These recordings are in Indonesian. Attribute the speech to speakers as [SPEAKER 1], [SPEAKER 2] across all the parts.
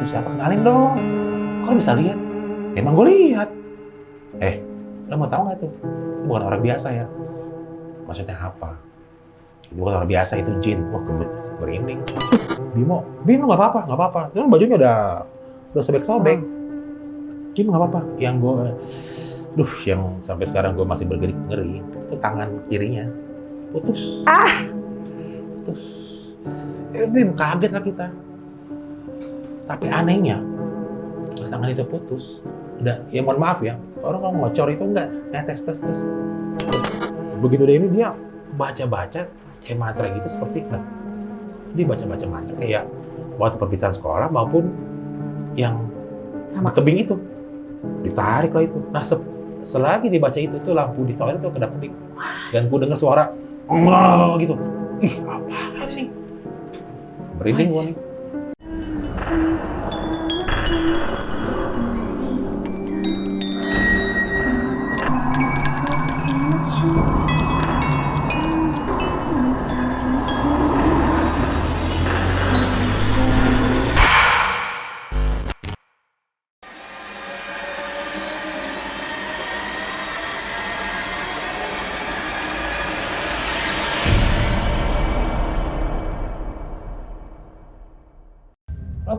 [SPEAKER 1] Itu siapa? Kenalin dong. Kok lu bisa lihat? Emang gue lihat. Lo mau tahu nggak tuh? Itu bukan orang biasa ya. Maksudnya apa? Itu bukan orang biasa, itu jin. Wah, merinding. Bimo nggak apa-apa. Itu bajunya udah sobek-sobek. Jin nggak apa-apa. Yang gue, yang sampai sekarang gue masih bergeri-ngeri itu tangan kirinya putus. Putus. Bim, kaget lah kita. Tapi anehnya, tangan itu putus. Udah, ya mohon maaf ya, orang kalau ngocor itu enggak netes terus. Begitu dia ini, dia baca-baca kayak mantra gitu seperti enggak. Dia baca-baca mantra kayak waktu perpisahan sekolah maupun yang sama tebing itu. Ditarik lah itu. Nah, selagi dibaca itu lampu di toilet tuh kedap-kedip. Dan gue dengar suara gitu. Ih, apa sih? Merinding gue nih.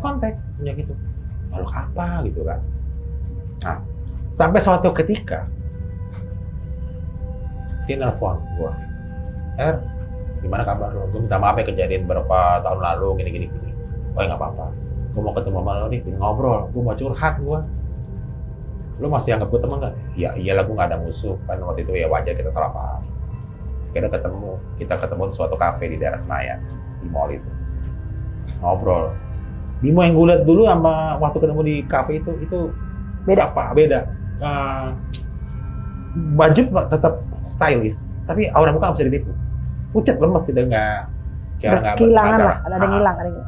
[SPEAKER 1] Kontak punya gitu, makhluk apa gitu kan. Nah, sampai suatu ketika dia nelfon gua, gimana kabar lo? Gue minta maaf ya kejadian beberapa tahun lalu gini. Oh ya nggak apa-apa, gue mau ketemu sama lo nih, pengen ngobrol, gue mau curhat gue. Lo masih anggap gue teman nggak? Ya iyalah, gue nggak ada musuh kan, waktu itu ya wajar kita salah paham. Kita ketemu di suatu kafe di daerah Senayan, di mall itu, ngobrol. Bimo yang gue lihat dulu sama waktu ketemu di kafe itu beda apa? Beda. Baju tetap stylish, tapi aura muka nggak bisa ditipu. Pucat, lemes gitu, nggak kayak nggak
[SPEAKER 2] kehilangan lah, ada yang hilang, ada yang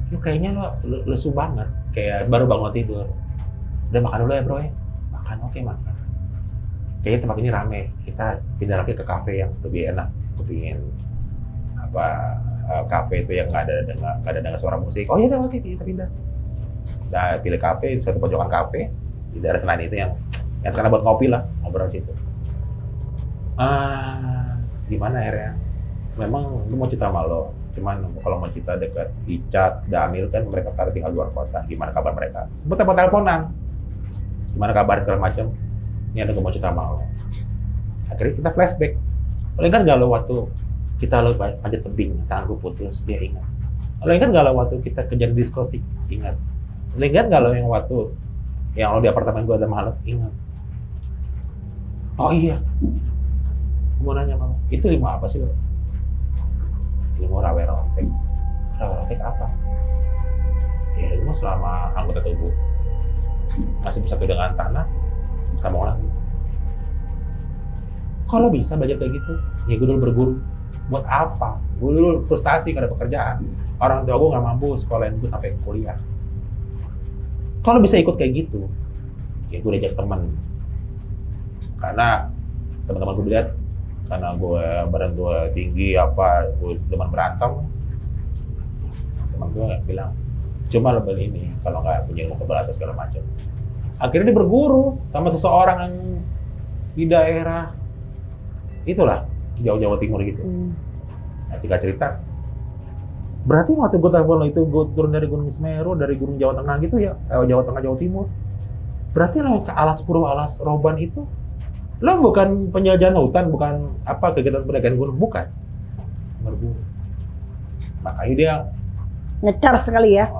[SPEAKER 1] lu kayaknya lo lesu banget, kayak baru bangun tidur. Udah makan dulu ya bro ya? Makan, oke makan. Kayaknya tempat ini rame, kita pindah lagi ke kafe yang lebih enak. Gue pingin kafe itu yang nggak ada dengar suara musik. Oh iya, oke, kita pindah. Nah, pilih kafe, suatu pojokan kafe di daerah Senayan itu yang karena buat ngopi lah, ngobrol situ. Gimana akhirnya? Memang lu mau cerita sama lo, cuman kalau mau cerita dekat di chat, Damil kan mereka pada tinggal luar kota. Gimana kabar mereka? Sempet teleponan. Gimana kabar segala macam? Ini ada gue mau cerita sama lo. Akhirnya kita flashback. Lo ingat nggak lo waktu kita lo panjat tebing, tangan gue putus, dia ingat. Lo ingat nggak lo waktu kita kejar diskotik? Ingat. Lo ingat nggak lo yang waktu yang lo di apartemen gue ada makhluk? Ingat. Oh iya. Gue mau nanya sama lo, itu ilmu apa sih lo? Ilmu rawe-rotek. Rawe-rotek apa? Ya ilmu selama anggota tubuh masih bersatu dengan tanah, bisa mau lagi. Kalau bisa belajar kayak gitu, ya gue dulu berguru. Buat apa? Gue dulu frustasi gak ada pekerjaan. Orang tua gue gak mampu sekolahin gue sampai kuliah. Kalau bisa ikut kayak gitu, ya gue diajak teman. Karena teman-teman gue lihat, karena badan gue tinggi gue teman berantem. Teman gue bilang, cuma lo beli ini kalau nggak punya ilmu kebal atau segala macam. Akhirnya dia berguru sama seseorang yang di daerah itulah, Jawa Timur gitu. Nah, cerita. Berarti waktu gue telepon lo itu, gue turun dari Gunung Semeru, dari Gunung Jawa Tengah gitu ya, Jawa Tengah, Jawa Timur. Berarti lo ke Alas Purwo, Alas Roban itu, lo bukan penjelajahan hutan, bukan kegiatan pendakian gunung, bukan. Berburu. Makanya dia
[SPEAKER 2] ngecar sekali ya.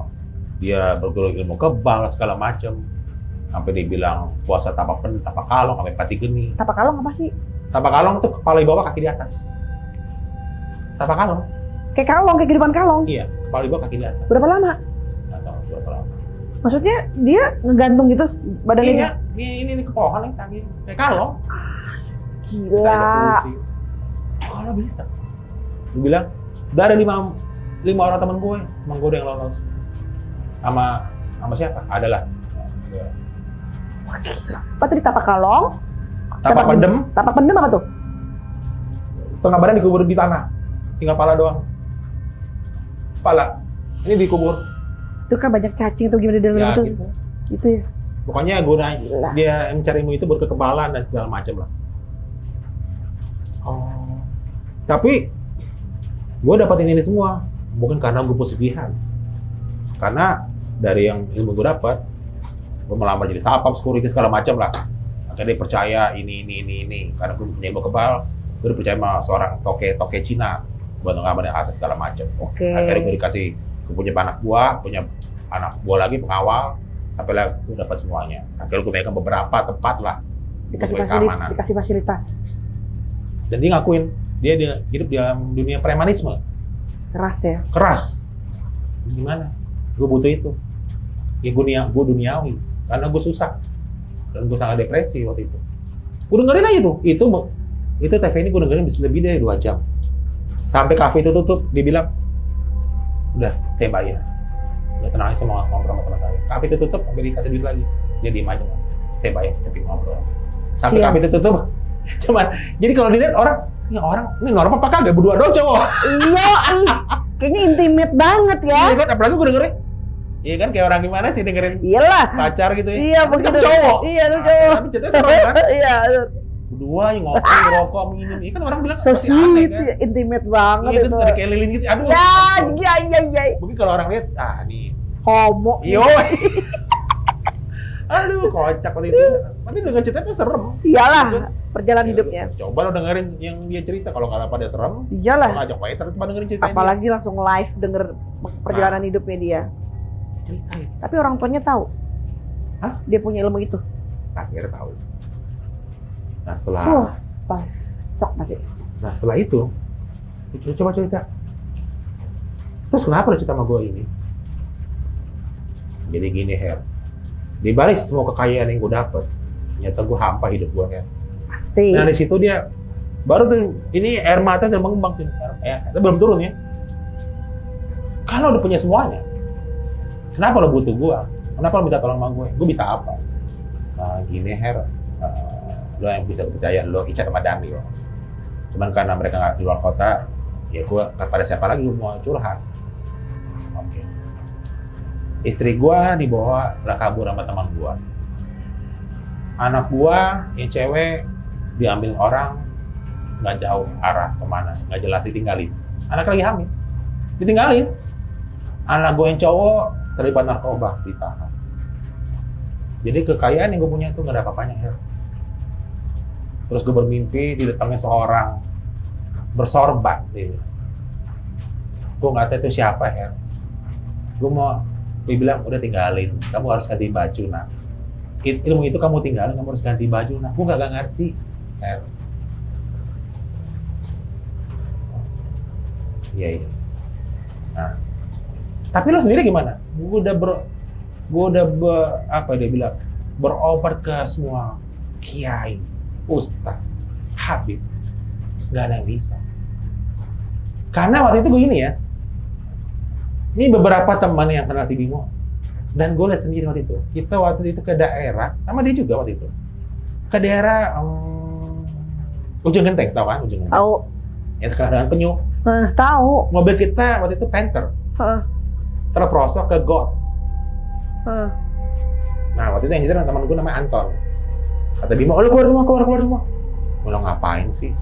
[SPEAKER 1] Dia berguru ilmu kebal segala macam. Sampai dia bilang puasa tapak kalong sampai pati geni.
[SPEAKER 2] Tapak kalong apa sih?
[SPEAKER 1] Tapak kalong itu kepala di bawah, kaki di atas. Tapak kalong.
[SPEAKER 2] Kayak kalong, kayak kehidupan kalong.
[SPEAKER 1] Iya, kepala di bawah, kaki di atas.
[SPEAKER 2] Berapa lama?
[SPEAKER 1] Nggak tahu berapa lama.
[SPEAKER 2] Maksudnya dia ngegantung gitu badannya?
[SPEAKER 1] Iya, ini ke pohon nih, kaki kayak kalong.
[SPEAKER 2] Gila.
[SPEAKER 1] Kalau bisa. Dia bilang dari lima orang teman gue yang lolos. Sama siapa? Adalah.
[SPEAKER 2] Apa tadi tapak kalong?
[SPEAKER 1] Tapak pendem.
[SPEAKER 2] Tapak pendem apa tuh?
[SPEAKER 1] Setengah badan dikubur di tanah, tinggal pala doang. Pala ini dikubur.
[SPEAKER 2] itu kan banyak cacing tuh gimana di dalam
[SPEAKER 1] Ya
[SPEAKER 2] itu.
[SPEAKER 1] gitu.
[SPEAKER 2] Gitu ya.
[SPEAKER 1] Pokoknya gunanya
[SPEAKER 2] Gila.
[SPEAKER 1] dia mencarimu itu buat kekebalan dan segala macam lah. Oh. Tapi gue dapatin ini semua bukan karena gue pesugihan. Karena dari yang ilmu gue dapat, gue melamar jadi satpam, security segala macam lah. Akhirnya dia percaya ini. Karena gue punya ilmu kebal, gue percaya sama seorang toke Cina buat ngamanin aset segala macam.
[SPEAKER 2] Oke.
[SPEAKER 1] Akhirnya gue punya anak buah, punya anak buah lagi pengawal, sampai lah gue dapat semuanya. Akhirnya gue megang beberapa tempat lah,
[SPEAKER 2] Dikasih fasilitas.
[SPEAKER 1] dan dia ngakuin dia hidup di dalam dunia premanisme,
[SPEAKER 2] Keras ya.
[SPEAKER 1] keras. Gimana? Gue butuh itu. Ya gue duniawi, karena gue susah dan gue sangat depresi waktu itu. Gue dengerin aja tuh, itu TV ini gue dengerin bisa lebih dari 2 jam. Sampai kafe itu tutup, dia bilang, udah saya bayar. Udah tenang aja sama ngobrol sama teman saya. Kafe itu tutup, sampai dikasih duit lagi. Dia diem aja mas, saya bayar, saya pengen ngobrol. Sampai
[SPEAKER 2] Siap.
[SPEAKER 1] kafe itu tutup, cuman, jadi kalau dilihat ini normal apa kagak? Berdua doang cowok.
[SPEAKER 2] Iya, kayaknya intimate banget ya.
[SPEAKER 1] Iya kan, apalagi gue dengerin. Iya kan, kayak orang gimana sih dengerin
[SPEAKER 2] Iyalah.
[SPEAKER 1] pacar gitu ya.
[SPEAKER 2] Iya,
[SPEAKER 1] Tapi kan
[SPEAKER 2] begitu.
[SPEAKER 1] cowok.
[SPEAKER 2] Iya, itu cowok.
[SPEAKER 1] Tapi ceritanya serem kan.
[SPEAKER 2] Iya.
[SPEAKER 1] Berdua yang ngopi, rokok, minum. Ini kan orang bilang
[SPEAKER 2] So
[SPEAKER 1] pasti aneh
[SPEAKER 2] sweet,
[SPEAKER 1] kan.
[SPEAKER 2] intimate banget
[SPEAKER 1] Iya kan,
[SPEAKER 2] itu.
[SPEAKER 1] dari kayak lilin gitu. Aduh.
[SPEAKER 2] Ya.
[SPEAKER 1] Mungkin kalau orang lihat, nih.
[SPEAKER 2] Homo.
[SPEAKER 1] Yo. Aduh, kocak waktu itu. Tapi dengan ceritanya serem.
[SPEAKER 2] Iyalah, perjalanan hidupnya.
[SPEAKER 1] Coba lo dengerin yang dia cerita. Kalau nggak pada serem, lo
[SPEAKER 2] Iyalah.
[SPEAKER 1] ngajak waiter, cuma dengerin ceritanya.
[SPEAKER 2] Apalagi langsung live denger perjalanan hidupnya dia.
[SPEAKER 1] Ceritain.
[SPEAKER 2] Tapi orang tuanya tahu.
[SPEAKER 1] Hah?
[SPEAKER 2] Dia punya ilmu itu.
[SPEAKER 1] Akhirnya tahu. Nah setelah,
[SPEAKER 2] Sok masih.
[SPEAKER 1] nah setelah itu, coba cerita. Terus kenapa lo cerita sama gue ini? Jadi gini Her, di balik semua kekayaan yang gue dapet, ternyata gue hampa hidup gue Her.
[SPEAKER 2] Pasti.
[SPEAKER 1] Nah di situ dia baru tuh ini air mata dan mengembang sih. Itu belum turun ya. Kalau udah punya semuanya, kenapa lo butuh gue? Kenapa lo minta tolong sama gue? Gue bisa apa? Nah gini Her, lo yang bisa percaya lo Ica sama Daniel. Cuman karena mereka nggak di luar kota, ya gue pada siapa lagi gue mau curhat. Oke. Istri gue dibawa lah kabur sama teman gue. Anak gue yang cewek diambil orang nggak jauh arah kemana, nggak jelas ditinggalin. Anak lagi hamil, ditinggalin. Anak gue yang cowok terlibat narkoba, ditahan. Jadi kekayaan yang gue punya itu nggak ada apa-apanya Her. Terus gue bermimpi didatangin seorang bersorban, dia gue nggak tahu itu siapa Her. Dia bilang udah tinggalin, kamu harus ganti baju nak. Ilmu itu kamu tinggalin, kamu harus ganti baju nak. Gue nggak ngerti Her. Iya. Nah, tapi lo sendiri gimana? Gue udah apa dia bilang, berobat ke semua kiai, ustaz, habib, nggak ada yang bisa. Karena waktu itu begini ya, ini beberapa teman yang kenal si Bimo, dan gue lihat sendiri waktu itu. Kita waktu itu ke daerah, sama dia juga waktu itu, ke daerah Ujung Genteng, tahu kan Ujung Genteng?
[SPEAKER 2] Tahu.
[SPEAKER 1] Yang terkenal dengan penyu.
[SPEAKER 2] Tahu.
[SPEAKER 1] Mobil kita waktu itu Panther, terprosok ke got. Nah waktu itu yang nyetir teman gue namanya Anton. Kata Bimo, lo keluar semua. Gue bilang ngapain sih?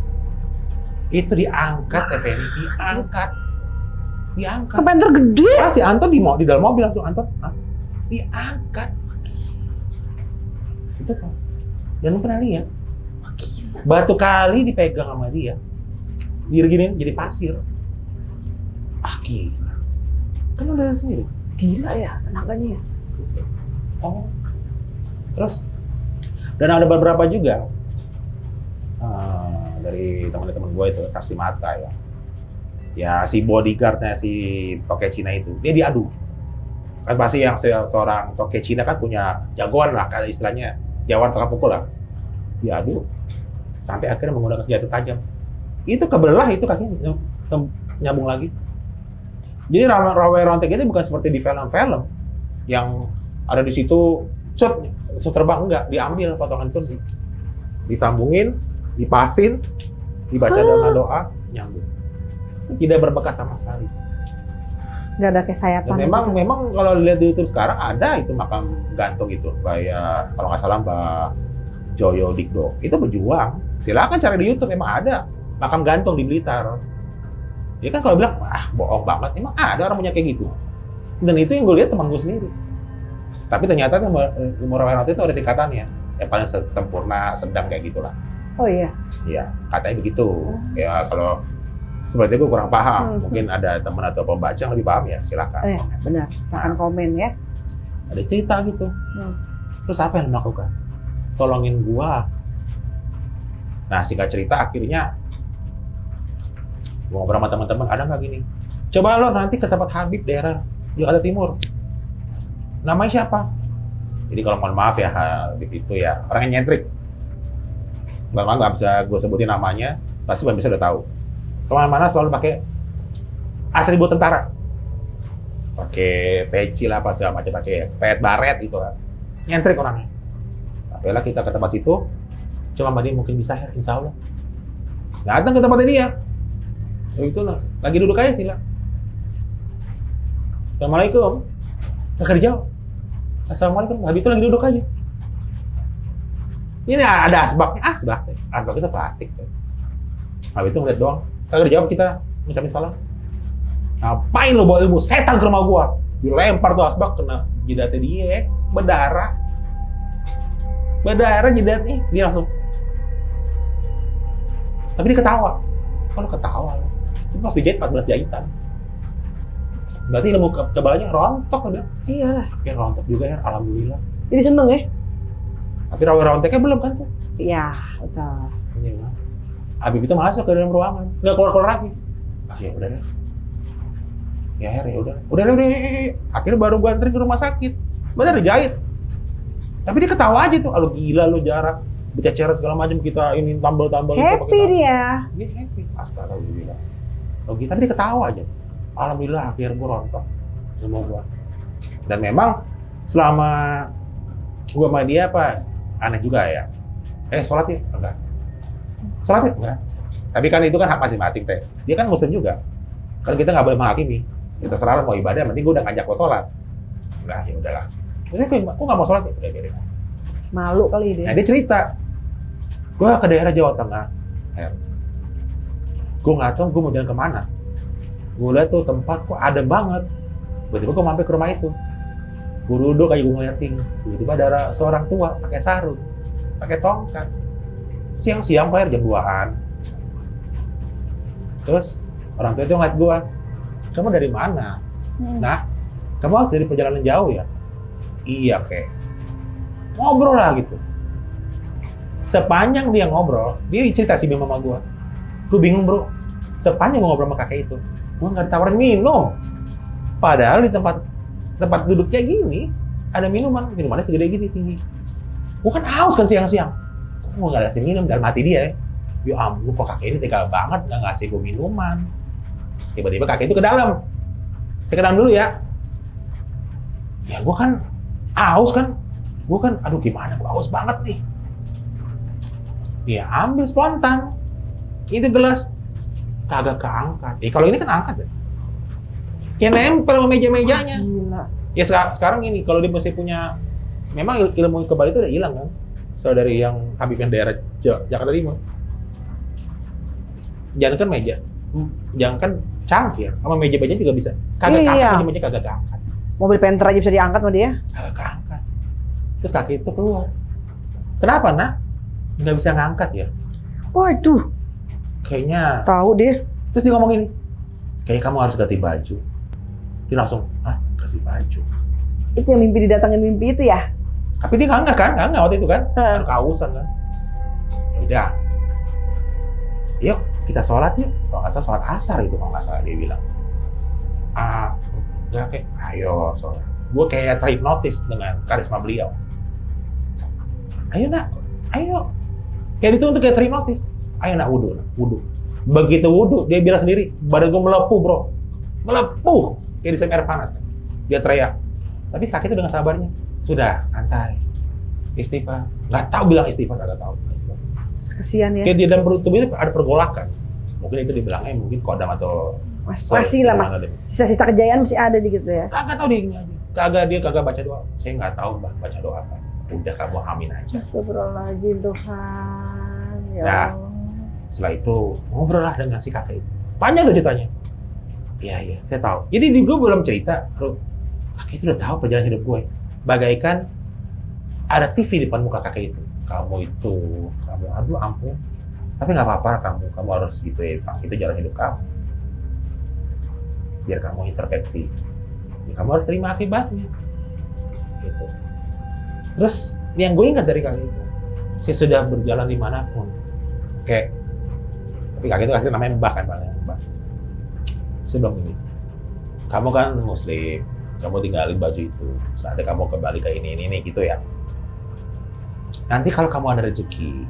[SPEAKER 1] Itu diangkat, Effendi, diangkat.
[SPEAKER 2] Ke Panther gede.
[SPEAKER 1] Ah, si Anton di dalam mobil langsung Anton, diangkat. Itu kan. Dan lu pernah lihat? Batu kali dipegang sama dia, gini jadi pasir. Gila. Kan lu udah lihat sendiri.
[SPEAKER 2] Gila ya tenaganya ya.
[SPEAKER 1] Oh. Terus dan ada beberapa juga dari teman-teman gue itu saksi mata ya. Ya si bodyguardnya si toke Cina itu dia diadu. Kan pasti yang seorang toke Cina kan punya jagoan lah, kayak istilahnya jawan tengah pukul lah. Diadu sampai akhirnya menggunakan senjata tajam. Itu kebelah itu kakinya nyambung lagi. Jadi rawe rontek itu bukan seperti di film-film yang ada di situ shoot terbang, enggak, diambil potongan itu disambungin, dipasin, dibaca dengan doa, nyambung. Tidak berbekas sama sekali.
[SPEAKER 2] Nggak ada
[SPEAKER 1] Dan
[SPEAKER 2] kesehatan.
[SPEAKER 1] memang kalau lihat di YouTube sekarang ada itu makam gantung itu, kayak kalau nggak salah Mbak Joyo Dikdo itu berjuang. Silakan cari di YouTube, memang ada makam gantung di Blitar. Ya kan kalau bilang wah bohong banget, emang ada orang punya kayak gitu. Dan itu yang gue lihat teman gue sendiri. Tapi ternyata ilmu rawayan itu ada tingkatannya. Yang paling sempurna, sedang kayak gitulah.
[SPEAKER 2] Oh iya.
[SPEAKER 1] Iya, katanya begitu. Ya kalau seperti itu kurang paham. Mungkin ada teman atau pembaca yang lebih paham ya, silakan.
[SPEAKER 2] Benar. Silahkan komen ya.
[SPEAKER 1] Ada cerita gitu. Terus apa yang dilakukan? Tolongin gua. Nah, singkat cerita akhirnya gua ngobrol sama teman-teman, ada nggak gini? Coba lo nanti ke tempat Habib daerah Jakarta Timur. Namanya siapa? Jadi kalau mohon maaf ya, Habib itu ya orang yang nyentrik. Memang nggak bisa gue sebutin namanya, pasti bisa udah tahu. Kemana-mana selalu pakai atribut tentara. Pakai peci lah, apa segala macam, pakai pet baret gitu lah. Nyentrik orangnya. Sampailah kita ke tempat situ, cuma Mbak Din mungkin bisa ya, insya Allah. Datang ke tempatnya dia. Oh itu lah, lagi duduk aja sila. Assalamualaikum. Nggak kerja. Assalamualaikum. Habis itu lagi duduk aja. Ini ada asbaknya, asbak itu plastik. Habis itu ngeliat doang. Kagak dijawab kita, ngucapin salam. Ngapain lo bawa ilmu setan ke rumah gua? Dilempar tuh asbak, kena jidatnya dia, berdarah. Berdarah jidatnya, dia langsung. Tapi dia ketawa. Kalau ketawa, itu pas dijahit 14 jahitan. Berarti ilmu kebalanya rontok dia.
[SPEAKER 2] Iyalah.
[SPEAKER 1] Ya rontok juga ya, alhamdulillah.
[SPEAKER 2] Jadi seneng ya?
[SPEAKER 1] Tapi ronteknya belum kan tuh?
[SPEAKER 2] Iya, betul.
[SPEAKER 1] Iya. Habib itu masuk ke dalam ruangan, nggak keluar-keluar lagi. Ah ya udah deh. Ya udah. Udah. Akhirnya baru gua anterin ke rumah sakit. Bener dijahit. Tapi dia ketawa aja tuh, lo gila lo jarak, berceceran segala macam kita ini tambal-tambal.
[SPEAKER 2] Happy dia.
[SPEAKER 1] Dia happy. Astagfirullah. Lo gitu, tapi dia ketawa aja. Alhamdulillah akhirnya gua rontok sama gua. Dan memang selama gua sama dia apa aneh juga ya. Sholat ya? Enggak. Sholat ya? Enggak. Tapi kan itu kan hak masing-masing teh. Dia kan muslim juga. Kan kita nggak boleh menghakimi. Kita serah mau ibadah, penting gue udah ngajak lo sholat. Nah ya udahlah. Terus aku nggak mau sholat ya? Udah biarin.
[SPEAKER 2] Malu kali dia.
[SPEAKER 1] Nah dia cerita. Gue ke daerah Jawa Tengah. Gue nggak tahu gue mau jalan kemana. Gue lihat tuh tempat kok adem banget. Tiba-tiba gue mampir ke rumah itu. Gue duduk aja gue ngeliatin. Tiba-tiba ada seorang tua pakai sarung, pakai tongkat. Siang-siang Pak jam 2-an. Terus orang tua itu ngeliat gue, kamu dari mana? Nah, kamu harus dari perjalanan jauh ya? Iya, Kek. Ngobrol lah gitu. Sepanjang dia ngobrol, dia cerita sih sama gue. Gue bingung bro, sepanjang ngobrol sama kakek itu, gue nggak ditawarin minum. Padahal di tempat duduk kayak gini, ada minumannya segede gini tinggi. Gue kan haus kan siang-siang. Gue nggak ngasih minum, dalam hati dia ya ampun kok kakek ini tega banget nggak ngasih gue minuman. Tiba-tiba kakek itu ke dalam. Saya ke dalam dulu ya. Ya gue kan haus kan. Gue kan aduh gimana, gue haus banget nih. Ya ambil spontan. Itu gelas. Kagak keangkat. Kalau ini kan angkat ya. Kayak nempel sama meja-mejanya.
[SPEAKER 2] Gila.
[SPEAKER 1] Ya sekarang ini, kalau dia masih punya, memang ilmu kebal itu udah hilang kan. Soal dari yang Habib yang daerah Jakarta Timur. Jangan kan meja, jangan kan cangkir, sama meja-meja juga bisa. Kagak keangkat, meja-meja kagak keangkat.
[SPEAKER 2] Mobil penter aja bisa diangkat sama dia?
[SPEAKER 1] Kagak keangkat. Terus kaki itu keluar. Kenapa, Nak? Nggak bisa ngangkat ya?
[SPEAKER 2] Waduh.
[SPEAKER 1] Kayaknya.
[SPEAKER 2] Tahu dia.
[SPEAKER 1] Terus dia ngomong gini, kayaknya kamu harus ganti baju. Dia langsung, ganti baju?
[SPEAKER 2] Itu yang mimpi didatangin mimpi itu ya?
[SPEAKER 1] Tapi dia nggak kan? Nggak waktu itu kan? Kan kausan kan? Udah. Yuk, kita sholat yuk. Kalau nggak salah sholat asar itu kalau nggak salah dia bilang. Udah kayak, ayo sholat. Gue kayak terhipnotis dengan karisma beliau. Ayo nak, ayo. Kayak itu untuk kayak terhipnotis. Ayo nak wudhu. Begitu wudhu, dia bilang sendiri, badan gue melepuh bro. Melepuh. Kayak disem air panas. Dia teriak. Tapi kaki itu dengan sabarnya. Sudah, santai. Istighfar. Nggak tahu bilang istighfar, nggak tahu.
[SPEAKER 2] Kasian ya.
[SPEAKER 1] Kayak di dalam perut tubuh itu ada pergolakan. Mungkin itu dibilangnya mungkin kodam atau
[SPEAKER 2] Masih lah, Mas. Sisa-sisa kejayaan masih ada di gitu ya.
[SPEAKER 1] Kagak tahu dia aja. Dia kagak baca doa. Saya nggak tahu baca doa apa. Udah kamu amin aja.
[SPEAKER 2] Astagfirullahaladzim Tuhan. Ya
[SPEAKER 1] Nah.
[SPEAKER 2] Allah.
[SPEAKER 1] Setelah itu ngobrol lah dengan si kakek itu. Panjang tuh ceritanya. Iya, saya tahu. Jadi gue belum cerita, kalau kakek itu udah tahu perjalanan hidup gue. Bagaikan ada TV di depan muka kakek itu. Kamu, aduh ampun. Tapi nggak apa-apa kamu harus gitu ya, Pak. Itu jalan hidup kamu. Biar kamu intervensi. Ya, kamu harus terima akibatnya. Gitu. Terus yang gue ingat dari kakek itu, saya sudah berjalan dimanapun. Tapi kakek itu akhirnya namanya Mbah kan, Mbah. Saya bilang gini, kamu kan muslim, kamu tinggalin baju itu, saatnya kamu kembali ke ini gitu ya. Nanti kalau kamu ada rezeki,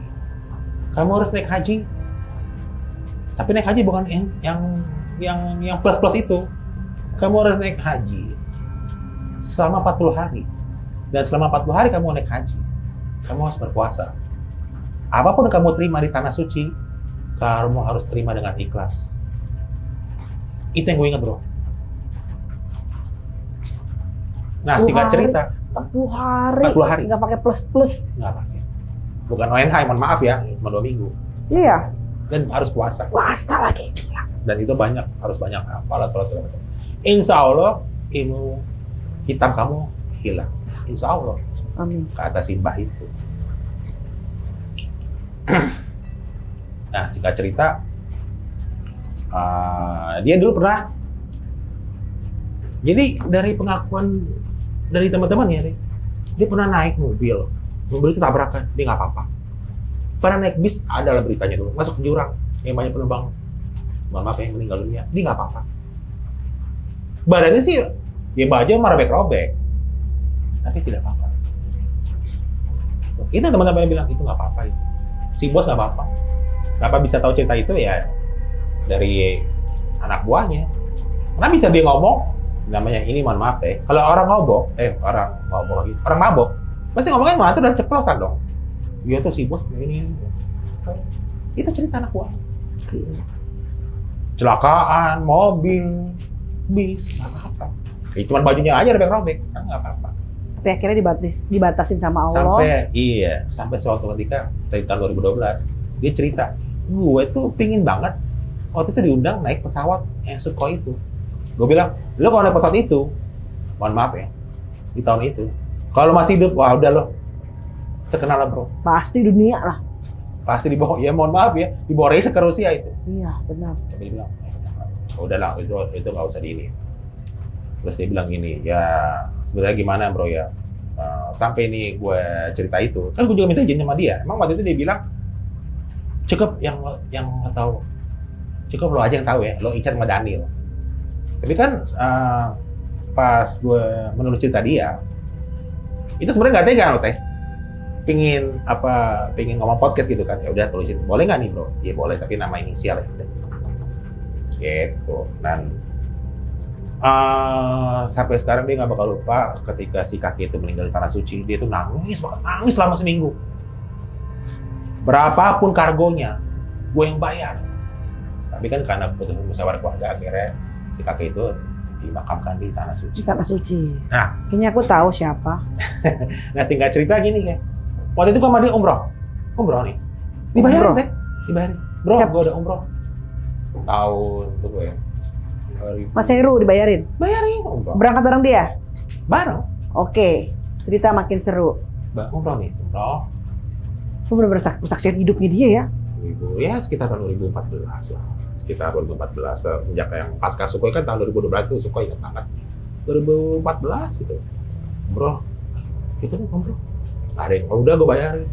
[SPEAKER 1] kamu harus naik haji. Tapi naik haji bukan yang plus itu. Kamu harus naik haji selama 40 hari. Dan selama 40 hari kamu naik haji, kamu harus berpuasa. Apapun yang kamu terima di tanah suci, kamu harus terima dengan ikhlas. Itu yang gue ingat, bro. Nah, singkat cerita,
[SPEAKER 2] 40 hari.
[SPEAKER 1] 40 hari.
[SPEAKER 2] Nggak pakai plus-plus.
[SPEAKER 1] nggak pakai. Bukan ONH, mohon maaf ya, cuma 2 minggu.
[SPEAKER 2] Iya.
[SPEAKER 1] Dan harus puasa.
[SPEAKER 2] Puasa lagi. Gila.
[SPEAKER 1] Dan itu harus banyak hafalan, sholat segala macam. Insya Allah, ilmu hitam kamu hilang. Insya Allah.
[SPEAKER 2] Amin.
[SPEAKER 1] Kata si Mbah itu. Nah, singkat cerita, dia dulu pernah. Jadi dari pengakuan dari teman-temannya, dia pernah naik mobil itu tabrakan, dia nggak apa-apa. Pernah naik bis, adalah beritanya dulu, masuk ke jurang, yang banyak penumpang, mohon maaf yang meninggal dunia, dia nggak apa-apa. Badannya sih, ya baju marah robek, tapi tidak apa-apa. Itu teman-teman bilang itu nggak apa-apa itu. Si bos nggak apa-apa. Kenapa bisa tahu cerita itu ya dari anak buahnya. Karena bisa dia ngomong, namanya ini mohon maaf ya. Kalau orang orang mabok, pasti ngomongnya mana tuh dan ceplosan dong. Dia tuh si bos ini. Itu cerita anak buah. Celakaan, mobil, bis, nggak apa-apa. Ya, cuma bajunya aja robek-robek, kan nggak apa-apa.
[SPEAKER 2] Tapi akhirnya dibatasin sama Allah.
[SPEAKER 1] Sampai suatu ketika dari tahun 2012 dia cerita, gue tuh pingin banget waktu itu diundang naik pesawat yang Sukhoi itu. Gue bilang, lo kalau naik pesawat itu, mohon maaf ya, di tahun itu, kalau masih hidup, wah udah lo terkenal lah bro.
[SPEAKER 2] Pasti dunia lah.
[SPEAKER 1] Pasti dibawa, ya mohon maaf ya, dibawa race ke Rusia itu.
[SPEAKER 2] Iya benar.
[SPEAKER 1] Dia bilang, udahlah itu nggak usah di ini. Terus dia bilang gini, ya sebenarnya gimana bro ya, sampai ini gue cerita itu, kan gue juga minta izin sama dia. Emang waktu itu dia bilang, cukup yang tahu, cukup lo aja yang tahu ya, lo Ican sama Daniel. Tapi kan pas gue menurut cerita dia, itu sebenarnya nggak tega lo teh, pingin ngomong podcast gitu kan, ya udah tulisin, boleh nggak nih bro? Iya boleh, tapi nama inisial ya. Gitu. Dan sampai sekarang dia nggak bakal lupa ketika si kakek itu meninggal di tanah suci, dia tuh nangis banget, nangis selama seminggu. Berapapun kargonya, gue yang bayar. Tapi kan karena keputusan musyawarah keluarga, akhirnya si kakek itu dimakamkan di tanah suci.
[SPEAKER 2] Di tanah suci.
[SPEAKER 1] Nah,
[SPEAKER 2] kayaknya aku tahu siapa.
[SPEAKER 1] Nah singkat cerita gini kan, waktu itu gue sama dia umroh nih, dibayarin teh, dibayarin. Bro, gue udah umroh tahun itu gue.
[SPEAKER 2] Mas Heru dibayarin?
[SPEAKER 1] Bayarin umroh.
[SPEAKER 2] Berangkat bareng dia?
[SPEAKER 1] Bareng.
[SPEAKER 2] Oke, cerita makin seru.
[SPEAKER 1] Umroh nih, umroh.
[SPEAKER 2] Aku bener-bener persaksian hidupnya dia ya?
[SPEAKER 1] Ya sekitar tahun 2014 lah. Sekitar 2014, sejak yang pasca Sukhoi kan tahun 2012 itu Sukhoi ingat banget. 2014 gitu. Bro, gitu nih bro. Nggak ada yang, udah gue bayarin.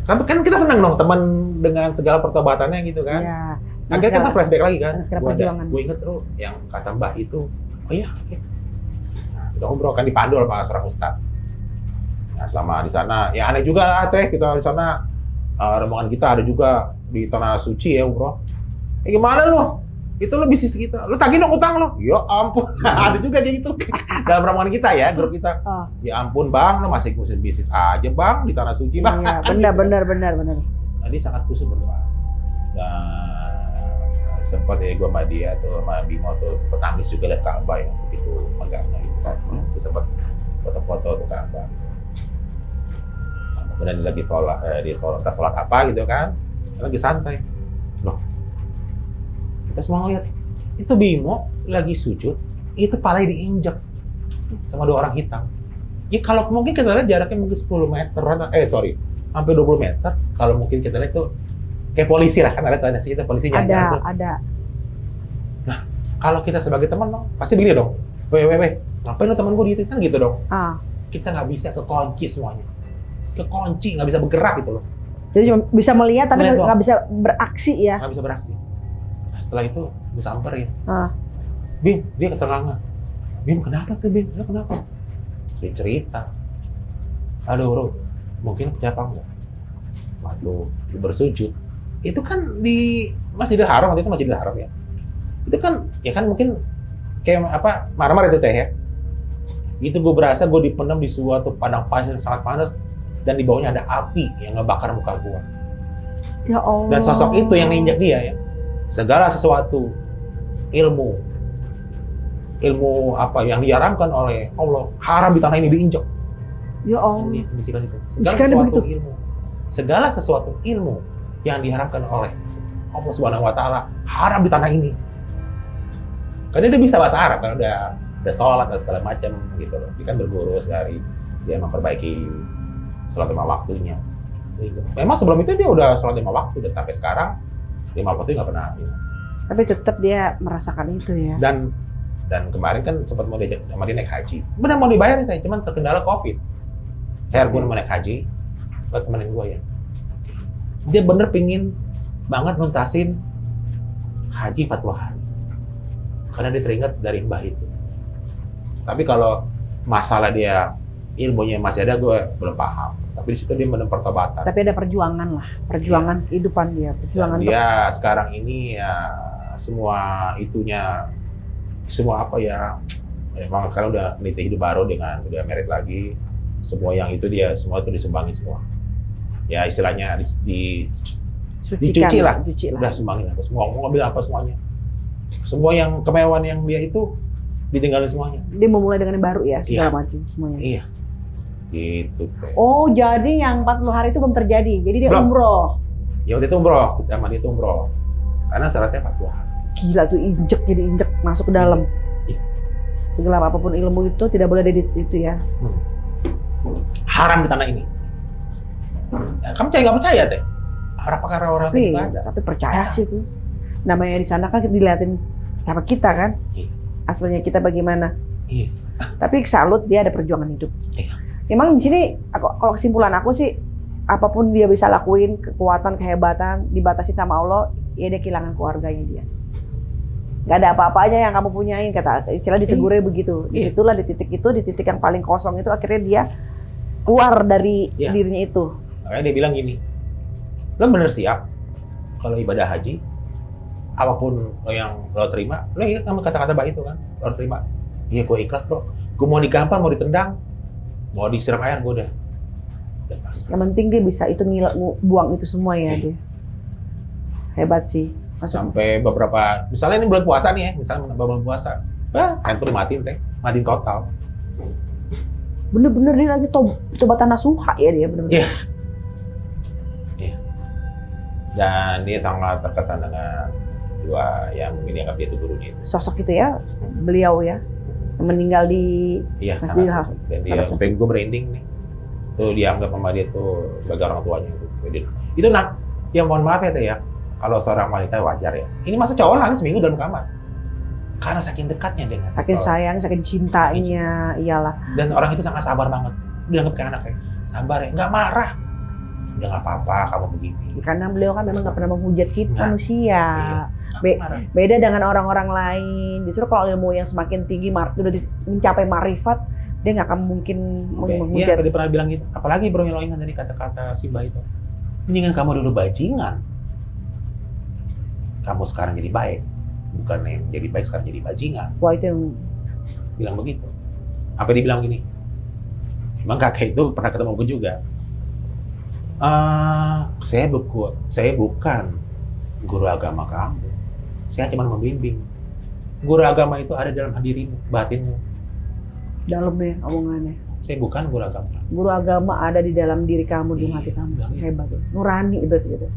[SPEAKER 1] Kan kita senang dong teman dengan segala pertobatannya gitu kan.
[SPEAKER 2] Iya.
[SPEAKER 1] Akhirnya kita flashback lagi kan. Gue inget tuh yang kata Mbah itu, oh iya, nah, kita ngobrol kan dipandu oleh Pak seorang ustadz. Nah selama di sana, ya aneh juga lah teh kita di sana, rombongan kita ada juga di tanah suci ya bro. Gimana lo? Itu lo bisnis kita, lo tagih dong utang lo. Ya ampun, ada juga kayak gitu dalam rombongan kita ya, grup kita. Ya ampun bang, lo masih ngurusin bisnis aja bang di tanah suci bang.
[SPEAKER 2] Iya, benar.
[SPEAKER 1] Nah, dia sangat khusyuk berdoa. Dan sempat ya gue sama dia tuh sama Bimo tuh sempat nangis juga lihat Ka'bah yang begitu megahnya gitu kan. Gue sempat foto-foto tuh Ka'bah. Kemudian lagi sholat, kita sholat apa gitu kan, lagi santai. Loh, kita semua ngeliat itu Bimo lagi sujud, itu palanya diinjak sama 2 orang hitam. Ya kalau mungkin kita lihat jaraknya mungkin 10 meter, sampai 20 meter. Kalau mungkin kita lihat tuh kayak polisi lah, kan ada sih kita polisi jalan-jalan tuh.
[SPEAKER 2] Ada.
[SPEAKER 1] Nah, kalau kita sebagai teman dong, pasti begini dong. Weh, ngapain lo teman gue gitu? Kan gitu dong. Kita nggak bisa kekunci semuanya. Kekunci, nggak bisa bergerak gitu loh.
[SPEAKER 2] Jadi cuma bisa melihat tapi
[SPEAKER 1] Melihat
[SPEAKER 2] nggak bisa beraksi ya.
[SPEAKER 1] Nggak bisa beraksi. Nah, setelah itu gue samperin. Bim, dia keterengah. Bim, kenapa tuh Bim? Dia kenapa? Dia cerita. Aduh bro, mungkin siapa enggak? Waktu dia bersujud, itu kan di Masjidil Haram, waktu itu Masjidil Haram ya. Itu kan, ya kan mungkin kayak apa, marmer itu teh ya. Itu gue berasa gue dipendam di suatu padang pasir yang sangat panas, dan di bawahnya ada api yang ngebakar muka gue.
[SPEAKER 2] Ya Allah.
[SPEAKER 1] Dan sosok itu yang ninjak dia ya. Segala sesuatu, ilmu apa yang diharamkan oleh Allah, haram di tanah ini diinjak.
[SPEAKER 2] Ya Allah.
[SPEAKER 1] Ini bisikan itu. Segala sesuatu ilmu yang diharamkan oleh Allah Subhanahu wa taala haram di tanah ini. Karena dia bisa bahasa Arab kan udah sholat dan segala macam gitu loh. Dia kan berguru sekali, dia memperbaiki sholat 5 waktunya. Gitu. Memang sebelum itu dia udah sholat 5 waktu dan sampai sekarang 5 waktu nggak pernah. Gitu.
[SPEAKER 2] Tapi tetap dia merasakan itu ya.
[SPEAKER 1] Dan kemarin kan sempat mau diajak sama dia naik haji. Benar mau dibayarin teh, cuman terkendala Covid. Gue mau naik haji, buat temenin gue ya. Dia bener pingin banget nuntasin haji 40 hari. Karena dia teringat dari mbah itu. Tapi kalau masalah dia ilmunya masih ada, gue belum paham. Tapi di situ dia menempuh pertobatan.
[SPEAKER 2] Tapi ada perjuangan lah, perjuangan kehidupan dia, perjuangan.
[SPEAKER 1] Dan dia sekarang ini ya semua itunya, semua apa ya, memang sekarang udah meniti hidup baru dengan udah married lagi. Semua yang itu dia, semua itu disumbangin semua. Ya istilahnya dicuci lah. Udah sumbangin apa semua, mau ngambil apa semuanya. Semua yang kemewahan yang dia itu ditinggalin semuanya.
[SPEAKER 2] Dia memulai dengan yang baru ya, segala macam semuanya.
[SPEAKER 1] Iya. Gitu.
[SPEAKER 2] Oh, jadi yang 40 hari itu belum terjadi. Jadi dia
[SPEAKER 1] belum.
[SPEAKER 2] umroh.
[SPEAKER 1] Ya waktu itu umroh, sama dia itu umroh. Karena syaratnya 40 hari.
[SPEAKER 2] Gila tuh, jadi injek masuk ke dalam.
[SPEAKER 1] Iya.
[SPEAKER 2] Segala apapun ilmu itu tidak boleh ada di itu ya.
[SPEAKER 1] Haram di tanah ini. Ya, kamu percaya nggak percaya teh? Apakah orang itu ada?
[SPEAKER 2] Tapi percaya sih tuh. Namanya di sana kan dilihatin sama kita kan.
[SPEAKER 1] Iya.
[SPEAKER 2] Aslinya kita bagaimana.
[SPEAKER 1] Iya.
[SPEAKER 2] Tapi salut dia ada perjuangan hidup.
[SPEAKER 1] Iya.
[SPEAKER 2] Emang di sini kalau kesimpulan aku sih apapun dia bisa lakuin, kekuatan, kehebatan dibatasi sama Allah, ya dia kehilangan keluarganya dia. Gak ada apa-apanya yang kamu punyain, kata istilah ditegurnya begitu. Di situlah di titik itu, di titik yang paling kosong itu akhirnya dia keluar dari dirinya itu.
[SPEAKER 1] Makanya dia bilang gini, lo bener siap kalau ibadah haji, apapun lo yang lo terima, lo ingat sama kata-kata baik itu kan, lo harus terima. Iya, gue ikhlas bro, gue mau digampar, mau ditendang, mau disiram air, gue udah pasti.
[SPEAKER 2] Yang penting dia bisa itu buang itu semua ya dia. Hebat sih.
[SPEAKER 1] Sampai beberapa, misalnya ini bulan puasa nih ya, misalnya bulan puasa, handphone dimatiin teh, matiin total.
[SPEAKER 2] Bener-bener dia lagi tobatan nasuha ya dia bener-bener.
[SPEAKER 1] Iya. Dan dia sangat terkesan dengan dua yang mungkin dianggap dia itu gurunya itu.
[SPEAKER 2] Sosok itu ya, beliau ya, yang meninggal di Masjidil Haram.
[SPEAKER 1] Dan dia sampai gue merinding nih. Tuh dianggap sama dia tuh sebagai orang tuanya itu. Itu ya mohon maaf ya teh ya. Kalau seorang wanita wajar ya. Ini masa cowok nangis seminggu dalam kamar. Karena saking dekatnya dengan
[SPEAKER 2] saking sayang, saking cintanya, iyalah.
[SPEAKER 1] Dan orang itu sangat sabar banget. Dianggap kayak anaknya. Sabar ya, nggak marah. Udah nggak apa-apa, kamu begini.
[SPEAKER 2] Karena beliau kan memang nggak pernah menghujat kita manusia.
[SPEAKER 1] Iya,
[SPEAKER 2] beda dengan orang-orang lain. Justru kalau ilmu yang semakin tinggi, udah mencapai marifat, dia nggak akan mungkin menghujat.
[SPEAKER 1] Iya, dia pernah bilang gitu. Apalagi bro, yang lo ingat dari kata-kata si Mbah itu. Mendingan kamu dulu bajingan. Kamu sekarang jadi baik, bukan yang jadi baik sekarang jadi bajingan.
[SPEAKER 2] Wah, itu yang
[SPEAKER 1] bilang begitu. Apa dia bilang gini? Emang kakek itu pernah ketemu gue juga. Saya bukan guru agama kamu. Saya cuma membimbing. Guru agama itu ada dalam dirimu, batinmu.
[SPEAKER 2] Dalam deh omongannya.
[SPEAKER 1] Saya bukan guru agama.
[SPEAKER 2] Guru agama ada di dalam diri kamu, di
[SPEAKER 1] Iya,
[SPEAKER 2] hati kamu.
[SPEAKER 1] iya.
[SPEAKER 2] Hebat tuh. Nurani itu gitu.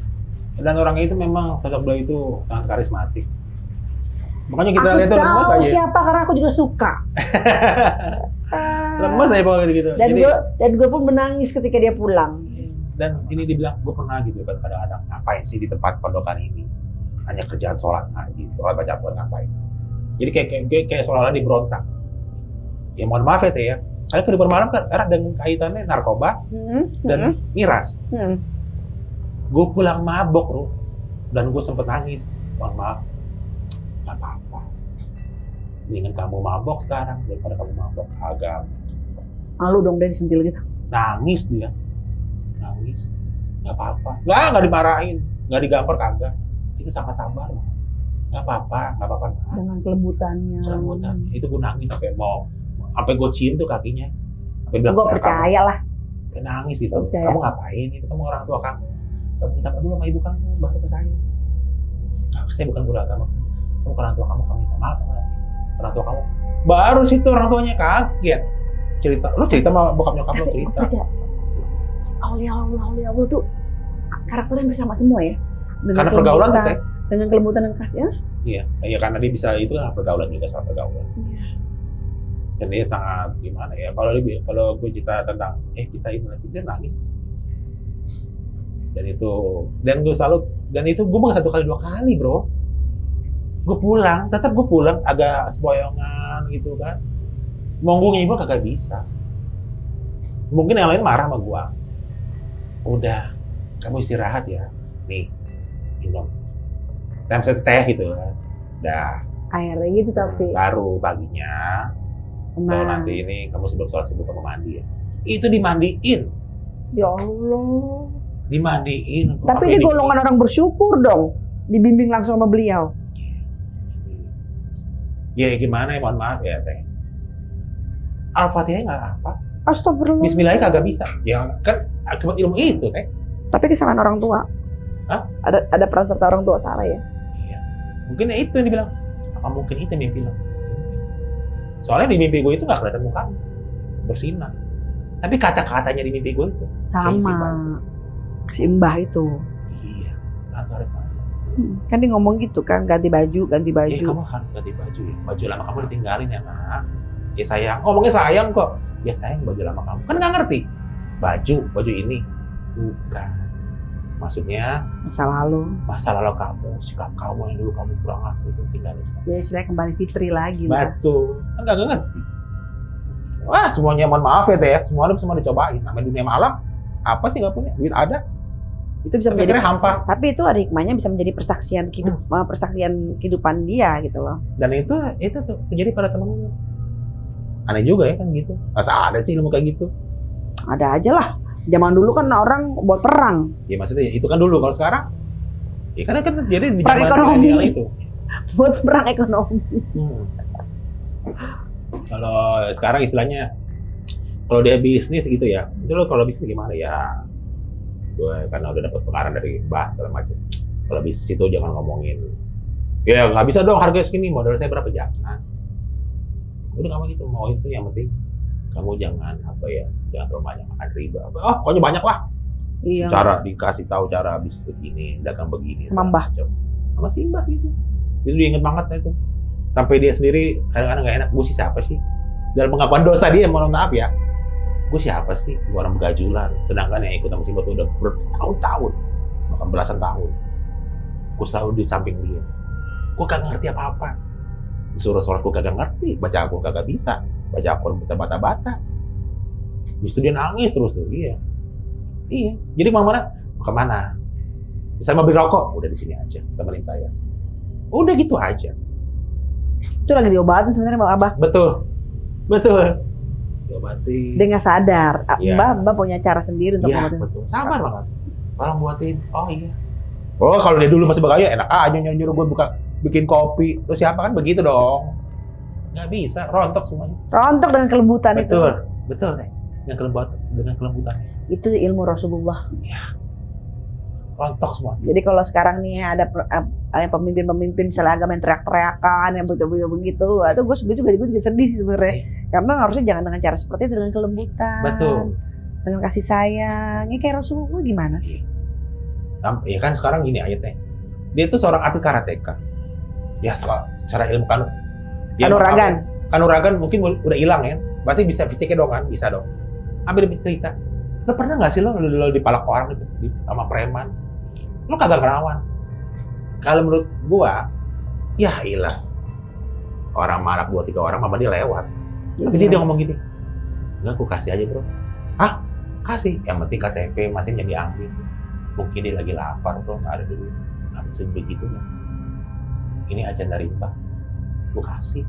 [SPEAKER 1] Dan orang itu memang sosok beliau itu sangat karismatik. Makanya kita
[SPEAKER 2] Aku
[SPEAKER 1] lihat tuh lemas
[SPEAKER 2] tahu
[SPEAKER 1] aja.
[SPEAKER 2] siapa karena aku juga suka.
[SPEAKER 1] Lemas aja pokoknya gitu.
[SPEAKER 2] Dan gue pun menangis ketika dia pulang.
[SPEAKER 1] Dan ini dibilang, gue pernah gitu kan kadang-kadang, ngapain sih di tempat pondokan ini? Hanya kerjaan sholat ngaji, sholat baca Quran ngapain? Jadi kayak seolah-olah diberontak. Ya mohon maaf ya Teh ya, karena kehidupan malam kan erat dengan kaitannya narkoba dan miras. Gue pulang mabok loh, dan gue sempet nangis. Mohon maaf, nggak apa-apa. Mendingan kamu mabok sekarang daripada kamu mabok agama.
[SPEAKER 2] Malu dong dia disentil gitu.
[SPEAKER 1] Nangis dia, nangis. Nggak apa-apa, nggak dimarahin, nggak digampar kagak. Itu sangat sabar loh. Nggak apa-apa.
[SPEAKER 2] Dengan kelembutannya.
[SPEAKER 1] Itu gue nangis sampai gue cium tuh kakinya. Sampai bilang,
[SPEAKER 2] Gue percaya lah.
[SPEAKER 1] Kayak nangis itu.
[SPEAKER 2] Percaya.
[SPEAKER 1] Kamu ngapain? Itu kamu orang tua kamu. Kamu minta maaf dulu sama ibu kamu, baru ke saya. Nah, saya bukan guru agama. Kamu ke orang tua kamu minta maaf sama orang tua kamu. Baru situ orang tuanya kaget. Lu cerita sama bokap nyokap lu cerita.
[SPEAKER 2] Percaya. Aulia Allah tuh karakternya bersama semua ya.
[SPEAKER 1] Karena pergaulan tuh Teh.
[SPEAKER 2] Dengan kelembutan dan kasih.
[SPEAKER 1] Iya karena dia bisa itu kan pergaulan juga sama pergaulan.
[SPEAKER 2] Iya.
[SPEAKER 1] Dan dia sangat gimana ya? Kalau gue cerita tentang kita ini dia nangis. Dan gue salut. Dan itu gue bukan 1 kali 2 kali bro. Gue pulang, tetap gue pulang agak sempoyongan gitu kan. Mau gue ngibul kagak bisa. Mungkin yang lain marah sama gue. Udah, kamu istirahat ya. Nih, minum. Temset teh gitu kan. Dah.
[SPEAKER 2] Airnya gitu tapi.
[SPEAKER 1] Baru paginya. Kalau nanti ini kamu sebelum sholat subuh kamu mandi ya. Itu dimandiin.
[SPEAKER 2] Ya Allah.
[SPEAKER 1] Dimandiin.
[SPEAKER 2] Tapi ini golongan orang bersyukur dong. Dibimbing langsung sama beliau.
[SPEAKER 1] Ya gimana ya, mohon maaf ya Teh. Al-Fatihah nggak apa.
[SPEAKER 2] Astagfirullah.
[SPEAKER 1] Bismillahnya kagak bisa. Ya kan akibat ilmu itu Teh.
[SPEAKER 2] Tapi kesalahan orang tua.
[SPEAKER 1] Hah?
[SPEAKER 2] Ada peran serta orang tua salah ya.
[SPEAKER 1] Iya. Mungkin ya itu yang dibilang. Apa mungkin itu yang mimpi lo? Soalnya di mimpi gue itu nggak kelihatan mukanya. Bersinar. Tapi kata-katanya di mimpi gue itu.
[SPEAKER 2] Sama. Si Mbah itu.
[SPEAKER 1] Iya. Sangat harus.
[SPEAKER 2] Kan dia ngomong gitu kan, ganti baju.
[SPEAKER 1] Kamu harus ganti baju ya. Baju lama kamu ditinggalin ya nak. Ya sayang. Ngomongnya sayang kok. Ya sayang baju lama kamu. Kan nggak ngerti. Baju ini. Bukan. Maksudnya masa lalu kamu, sikap kamu yang dulu kamu kurang asli itu tinggalin.
[SPEAKER 2] Jadi istilahnya kembali fitri lagi.
[SPEAKER 1] Betul. Kan nggak ngerti. Wah semuanya mohon maaf ya Teh ya. Semua dicobain. Namanya dunia malam. Apa sih nggak punya? Duit ada.
[SPEAKER 2] Itu bisa
[SPEAKER 1] Tapi
[SPEAKER 2] menjadi
[SPEAKER 1] hampa.
[SPEAKER 2] Tapi itu ada hikmahnya bisa menjadi persaksian kehidupan dia gitu loh.
[SPEAKER 1] Dan itu tuh terjadi pada temenmu. Aneh juga ya kan gitu. Masa ada sih ilmu kayak gitu?
[SPEAKER 2] Ada aja lah. Zaman dulu kan orang buat perang.
[SPEAKER 1] Ya maksudnya itu kan dulu. Kalau sekarang ya kan jadi di
[SPEAKER 2] Perang
[SPEAKER 1] zaman
[SPEAKER 2] ekonomi.
[SPEAKER 1] milenial itu.
[SPEAKER 2] Buat perang ekonomi.
[SPEAKER 1] Kalau sekarang istilahnya kalau dia bisnis gitu ya. Itu lo kalau bisnis gimana ya? Gue kan udah dapat pengaruh dari bahas segala macam. Kalau bisnis itu jangan ngomongin. Ya nggak bisa dong harga segini, modal saya berapa, jangan. Udah nggak mau gitu, mau itu yang penting kamu jangan jangan terlalu banyak makan riba. Pokoknya banyak lah.
[SPEAKER 2] Iya.
[SPEAKER 1] Cara dikasih tahu cara bisnis begini, dagang begini.
[SPEAKER 2] Sama Mbah.
[SPEAKER 1] Sama si Mbah gitu. Itu dia inget banget itu. Sampai dia sendiri kadang-kadang nggak enak. Gue sih siapa sih? Dalam pengakuan dosa dia, mohon maaf ya. Gue siapa sih? Gue orang begajulan. Sedangkan yang ikut sama si Mbah itu udah bertahun-tahun, bahkan belasan tahun. Gue selalu di samping dia. Gue kagak ngerti apa-apa. Disuruh sholat gue kagak ngerti, baca Al-Quran kagak bisa, baca Al-Quran bata-bata. Justru dia nangis terus tuh, iya. Jadi kemana? Misalnya mau beli rokok, udah di sini aja, temenin saya. Udah gitu aja.
[SPEAKER 2] Itu lagi diobatin sebenarnya Bang Abah.
[SPEAKER 1] Betul. Diobatin.
[SPEAKER 2] Dia nggak sadar.
[SPEAKER 1] Iya.
[SPEAKER 2] Mbak punya cara sendiri untuk
[SPEAKER 1] Iya,
[SPEAKER 2] ngobatin.
[SPEAKER 1] betul. Sabar banget. Tolong buatin. Oh iya. Oh kalau dia dulu masih bergaya, enak aja nyuruh gue bikin kopi. Terus siapa kan begitu dong? Nggak bisa, rontok semuanya.
[SPEAKER 2] Rontok dengan kelembutan
[SPEAKER 1] Betul deh. Dengan kelembutannya.
[SPEAKER 2] itu ilmu Rasulullah.
[SPEAKER 1] rontok semua.
[SPEAKER 2] Jadi kalau sekarang nih ada pemimpin-pemimpin seragam yang teriak-teriakan, yang begitu, itu gue juga sedih sih sebenarnya. Karena harusnya jangan dengan cara seperti itu, dengan kelembutan,
[SPEAKER 1] Betul.
[SPEAKER 2] dengan kasih sayang. Ini kayak Rasulullah gimana sih?
[SPEAKER 1] Ya kan sekarang gini ayatnya. Dia itu seorang atlet karateka. Ya secara ilmu kanuragan mungkin udah hilang ya. Pasti bisa fisiknya dong kan, bisa dong. Ambil cerita. Lo pernah nggak sih lo dipalak orang itu sama preman? Lo kagak ngelawan. Kalau menurut gua, ya ilah. Orang malak 2-3 orang sama dia lewat. Tapi dia ngomong gini, enggak, aku kasih aja bro. Hah? Kasih? Yang penting KTP masih yang diambil. Mungkin dia lagi lapar bro, nggak ada duit. Nggak bisa begitu ya. Ini aja dari mbak, gue kasih.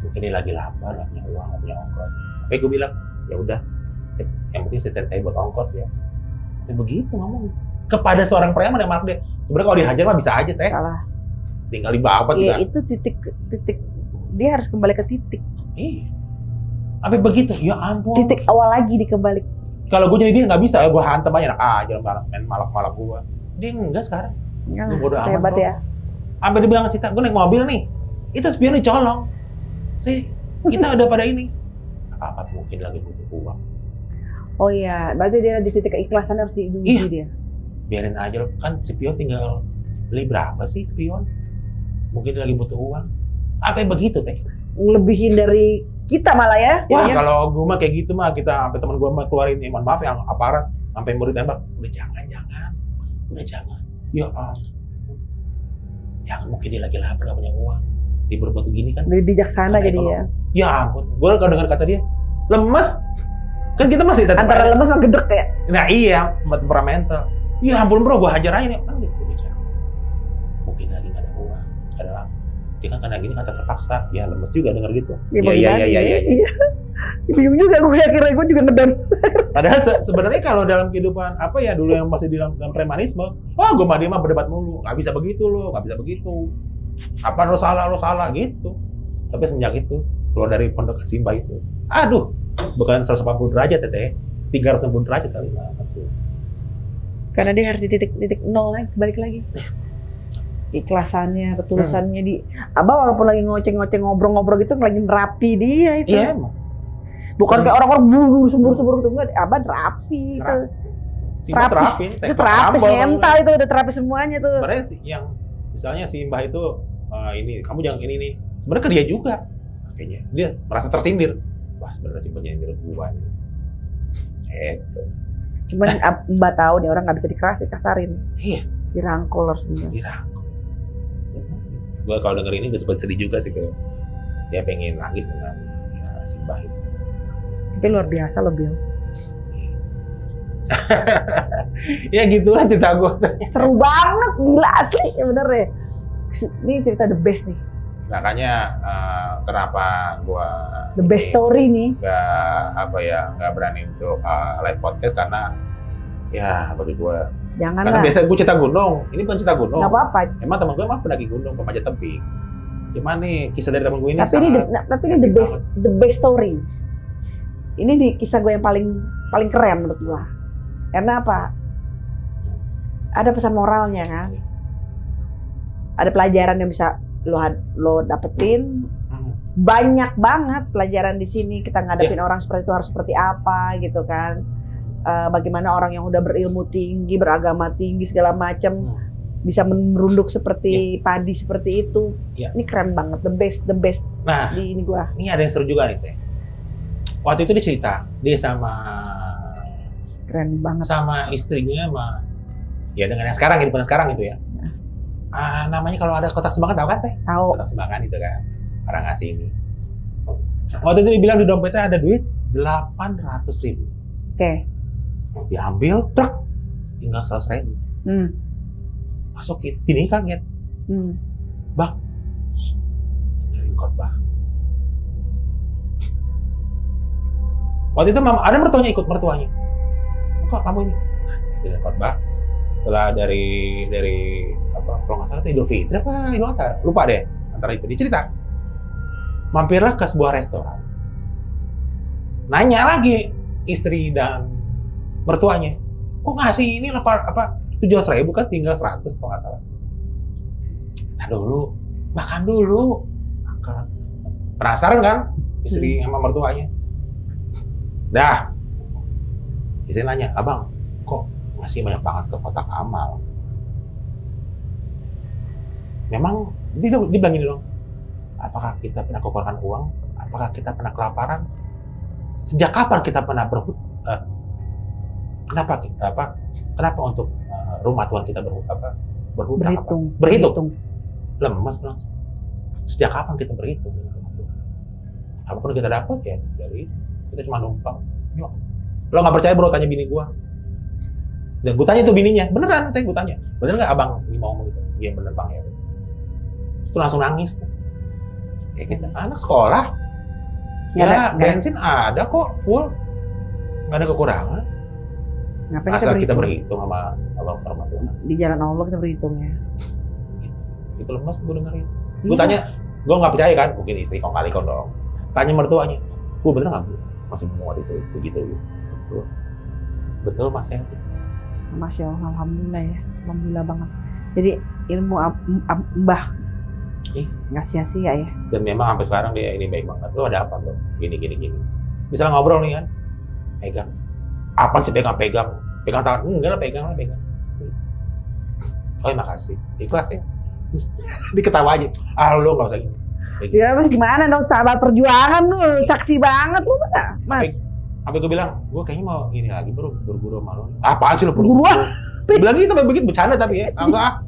[SPEAKER 1] Mungkin dia lagi lapar, nggak punya uang, nggak punya ongkos. Tapi gue bilang, ya udah, yang penting saya buat ongkos ya. Dan begitu ngomong kepada seorang preman yang malak dia. Sebenarnya kalau dihajar mah bisa aja teh.
[SPEAKER 2] Salah.
[SPEAKER 1] Tinggal dibabat juga.
[SPEAKER 2] Iya, itu titik. Dia harus kembali ke titik.
[SPEAKER 1] Iya. Sampai begitu, ya ampun.
[SPEAKER 2] Titik awal lagi dikembali.
[SPEAKER 1] Kalau gue jadi dia nggak bisa, gue hantem aja enak aja main malak-malak gue. Dia enggak sekarang. Gue bodo amat.
[SPEAKER 2] Hebat ya.
[SPEAKER 1] Sampai dia bilang ke Cita, gue naik mobil nih. Itu spion dicolong. Kita udah pada ini. Apa mungkin lagi butuh uang.
[SPEAKER 2] Oh iya, berarti dia di titik keikhlasan harus diuji dia.
[SPEAKER 1] Biarin aja loh, kan spion tinggal beli berapa sih spion? Mungkin dia lagi butuh uang. Apa yang begitu teh?
[SPEAKER 2] Lebihin dari kita malah ya.
[SPEAKER 1] Wah,
[SPEAKER 2] ya.
[SPEAKER 1] kalau gue mah kayak gitu mah kita sampai teman gue mah keluarin mohon maaf yang aparat sampai murid tembak. Udah jangan. Ya yang mungkin dia lagi lapar gak punya uang. Dia berbuat begini kan.
[SPEAKER 2] Lebih bijaksana jadi ya.
[SPEAKER 1] Ya ampun, gue kalau dengar kata dia lemes. Kan kita masih tetap
[SPEAKER 2] antara lemes sama gedek ya.
[SPEAKER 1] Nah iya, temperamental. Ya ampun bro, gue hajar aja nih. Kan gitu, udah jangan. Mungkin lagi gak ada uang, ada lampu. Dia kan karena gini kata terpaksa, ya lemes juga denger gitu. Iya.
[SPEAKER 2] Bingung juga gue akhirnya gue juga ngedon.
[SPEAKER 1] Padahal sebenarnya kalau dalam kehidupan apa ya dulu yang masih di dalam premanisme, gue mah dia mah berdebat mulu, nggak bisa begitu lo, nggak bisa begitu. Apa lo salah gitu. Tapi semenjak itu keluar dari pondok Simba itu, aduh, bukan 180 derajat teteh, 360 derajat kali lah.
[SPEAKER 2] Karena dia harus di titik nol lagi, balik lagi. Ikhlasannya, ketulusannya di Abah walaupun lagi ngoceng-ngoceng ngobrol-ngobrol gitu lagi rapi dia itu.
[SPEAKER 1] Iya emang.
[SPEAKER 2] Bukan kayak orang-orang subur-subur gitu enggak, Abah rapi itu.
[SPEAKER 1] Terapi.
[SPEAKER 2] Itu terapis mental itu udah terapi semuanya tuh.
[SPEAKER 1] Sebenarnya yang misalnya si Mbah itu ini kamu jangan ini nih. Sebenarnya ke dia juga. Kayaknya dia merasa tersindir. Wah, sebenarnya si Mbah nyindir gua nih. Gitu.
[SPEAKER 2] Cuman Mbak tahu nih orang nggak bisa dikasarin.
[SPEAKER 1] Iya.
[SPEAKER 2] Dirangkul harus bener.
[SPEAKER 1] Dirangkul. Gue kalau denger ini sempat sedih juga sih kayak dia pengen nangis dengan ya, si Mbah itu.
[SPEAKER 2] Tapi luar biasa loh Bill.
[SPEAKER 1] Ya gitulah cerita gue.
[SPEAKER 2] Seru banget, gila asli ya bener ya. Ini cerita the best nih.
[SPEAKER 1] Makanya kenapa gue
[SPEAKER 2] the best story nih.
[SPEAKER 1] Nggak berani untuk live podcast karena ya bagi gue.
[SPEAKER 2] Jangan
[SPEAKER 1] karena
[SPEAKER 2] lah.
[SPEAKER 1] biasa gue cerita gunung, ini bukan cerita gunung.
[SPEAKER 2] Gak apa-apa.
[SPEAKER 1] Emang teman gue mah pendaki gunung ke Panjat Tebing. Cuman nih kisah dari teman gue ini.
[SPEAKER 2] Tapi ini the best story. Ini di kisah gue yang paling keren menurut gue. Karena apa? Ada pesan moralnya kan. Ada pelajaran yang bisa lo dapetin. Banyak banget pelajaran di sini. Kita ngadepin orang seperti itu harus seperti apa gitu kan. Bagaimana orang yang udah berilmu tinggi, beragama tinggi segala macam bisa merunduk seperti padi seperti itu. Ini keren banget, the best.
[SPEAKER 1] Nah,
[SPEAKER 2] di ini gua.
[SPEAKER 1] Ini ada yang seru juga nih teh. Waktu itu dia cerita, dia
[SPEAKER 2] keren banget
[SPEAKER 1] sama istrinya ya dengan yang sekarang, hidupan sekarang itu ya. Namanya kalau ada kotak sumbangan tahu kan teh?
[SPEAKER 2] Tahu.
[SPEAKER 1] Kotak sumbangan itu kan orang ngasih ini. Waktu itu dia bilang di dompetnya ada duit 800.000.
[SPEAKER 2] Oke.
[SPEAKER 1] Diambil, truk, tinggal 100.000. Masukin, ini kaget. Bang, dengerin khotbah. Waktu itu ada mertuanya ikut, mertuanya. Kok kamu ini? Dengerin khotbah. Setelah dari kalau nggak salah itu Idul Fitri apa Idul Adha, lupa deh. Antara itu dia cerita. Mampirlah ke sebuah restoran. Nanya lagi istri dan mertuanya, kok ngasih ini 7.000 700.000 kan tinggal 100 kalau nggak salah. Nah dulu, makan dulu. Makan. Penasaran kan? Istri sama mertuanya. Dah. Istri nanya, abang, kok masih banyak banget ke kotak amal? Memang, dia bilang gini dong, apakah kita pernah kekurangan uang? Apakah kita pernah kelaparan? Sejak kapan kita pernah kenapa untuk rumah Tuhan kita berhutang? Berhitung. Lemas langsung. Sejak kapan kita berhitung dengan rumah Tuhan? Apapun kita dapat ya dari kita cuma numpang. Yuk. Lo nggak percaya bro, tanya bini gua. Dan gua tanya tuh bininya, beneran? Gua tanya, bener nggak abang ini mau ngomong gitu? Iya bener bang ya. Itu langsung nangis. Ya kita anak sekolah. Ya bensin ada kok full, nggak ada kekurangan.
[SPEAKER 2] Ngapain
[SPEAKER 1] asal kita berhitung sama abang rumah Tuhan.
[SPEAKER 2] Di jalan Allah kita berhitungnya.
[SPEAKER 1] Itu lemas gue dengerin. Gue tanya, gue nggak percaya kan, mungkin istri kong kali kong dong. Tanya mertuanya, gue bener nggak bu? Masih muat itu begitu. Betul mas ya.
[SPEAKER 2] Masya Allah, alhamdulillah ya, alhamdulillah banget. Jadi ilmu Mbah nggak sia-sia ya.
[SPEAKER 1] Dan memang sampai sekarang dia ini baik banget. Lo ada apa bro? Gini. Misalnya ngobrol nih kan, pegang. Apa sih pegang? Pegang tangan? Enggak lah, pegang. Oh ya makasih, ikhlas ya. Diketawa aja. Lo nggak usah gini.
[SPEAKER 2] Ya mas gimana dong, sahabat perjuangan lu, saksi banget lu masa, mas.
[SPEAKER 1] Apa gue bilang, gue kayaknya mau ini lagi bro, berburu sama lo. Apaan sih lo
[SPEAKER 2] berburu?
[SPEAKER 1] Bilang gitu, begitu bercanda tapi ya. Enggak.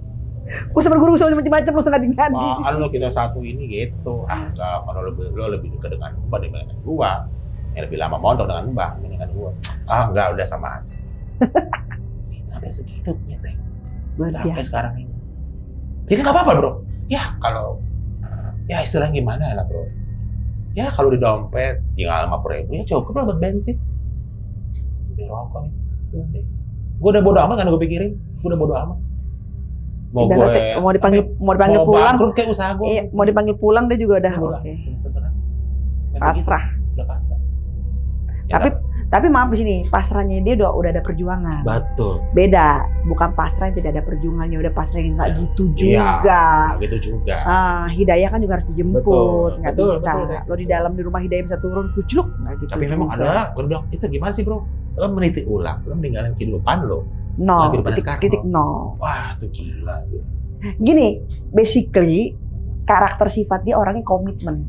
[SPEAKER 2] Gue sama guru sama macam-macam lo sengaja.
[SPEAKER 1] Lo kita satu ini gitu. Enggak, kalau lo lebih dekat dengan Mbak dibandingkan gua. Yang lebih lama montok dengan Mbak dibandingkan gua. Enggak, udah sama aja. Sampai segitunya teh. Sampai sekarang ini. Jadi nggak apa-apa bro. Ya kalau istilahnya gimana lah bro. Ya kalau di dompet tinggal 50.000 ya cukup lah buat bensin. Di rokok nih. Gue udah bodo amat kan gue pikirin. Gue udah bodo amat.
[SPEAKER 2] Mau dipanggil pulang.
[SPEAKER 1] Terus kayak usaha gue.
[SPEAKER 2] Iya, mau dipanggil pulang dia juga udah oke. Pasrah.
[SPEAKER 1] Udah pasrah.
[SPEAKER 2] Tapi maaf di sini, pasrahnya dia udah ada perjuangan.
[SPEAKER 1] Betul.
[SPEAKER 2] Beda, bukan pasrah yang tidak ada perjuangannya, udah pasrah yang nggak gitu juga.
[SPEAKER 1] Iya, gitu juga.
[SPEAKER 2] Hidayah kan juga harus dijemput, nggak bisa.
[SPEAKER 1] Betul.
[SPEAKER 2] Lo di dalam di rumah hidayah bisa turun, kucluk, nggak gitu.
[SPEAKER 1] Tapi memang ada, gue bilang itu gimana sih bro? Lo meniti ulang, lo meninggalin kehidupan lo.
[SPEAKER 2] Titik nol.
[SPEAKER 1] Wah, itu gila.
[SPEAKER 2] Gini, basically karakter sifat dia orangnya komitmen.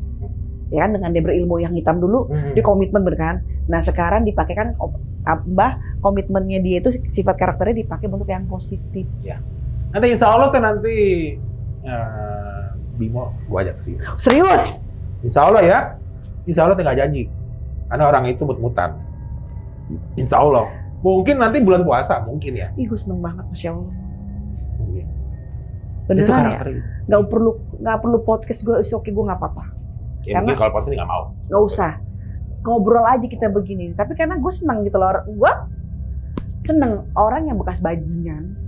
[SPEAKER 2] Ya kan, dengan dia berilmu yang hitam dulu, dia komitmen bener kan. Nah sekarang dipakai kan Mbah, komitmennya dia itu sifat karakternya dipakai bentuk yang positif. Ya.
[SPEAKER 1] Nanti insya Allah tuh nanti Bimo gua ajak ke sini.
[SPEAKER 2] Serius?
[SPEAKER 1] Insya Allah ya. Insya Allah tinggal janji. Karena orang itu mut-mutan. Insya Allah. Mungkin nanti bulan puasa mungkin ya.
[SPEAKER 2] Ih gue seneng banget, Masya Allah.
[SPEAKER 1] Mungkin.
[SPEAKER 2] Beneran ya. Nggak perlu podcast gue, oke gue nggak apa-apa.
[SPEAKER 1] Ya, mungkin kalau podcast nggak mau.
[SPEAKER 2] Nggak usah. Ngobrol aja kita begini. Tapi karena gue seneng gitu loh. Gue seneng orang yang bekas bajingan.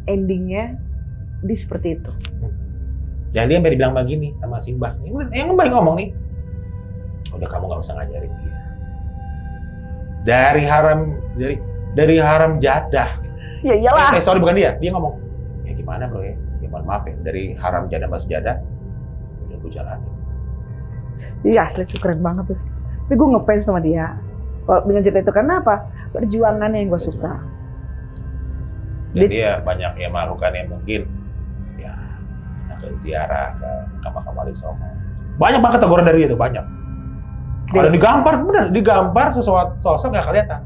[SPEAKER 2] Endingnya dia seperti itu.
[SPEAKER 1] Jangan dia sampai dibilang begini sama si Mbah. Yang Mbah ngomong nih. Udah kamu nggak usah ngajarin dia. Dari haram jadah.
[SPEAKER 2] Ya iyalah.
[SPEAKER 1] Sorry bukan dia. Dia ngomong. Ya gimana bro ya? Ya maaf ya. Dari haram jadah masuk jadah. Udah gue jalanin.
[SPEAKER 2] Iya asli itu keren banget tuh. Tapi gue ngefans sama dia. Dengan cerita itu karena apa? Perjuangannya yang gue suka.
[SPEAKER 1] Dan dia banyak yang melakukan yang mungkin ya ke ziarah ke makam Wali Songo. Banyak banget teguran dari itu, banyak. Ada digambar, bener, digambar sesuatu sosok nggak kelihatan.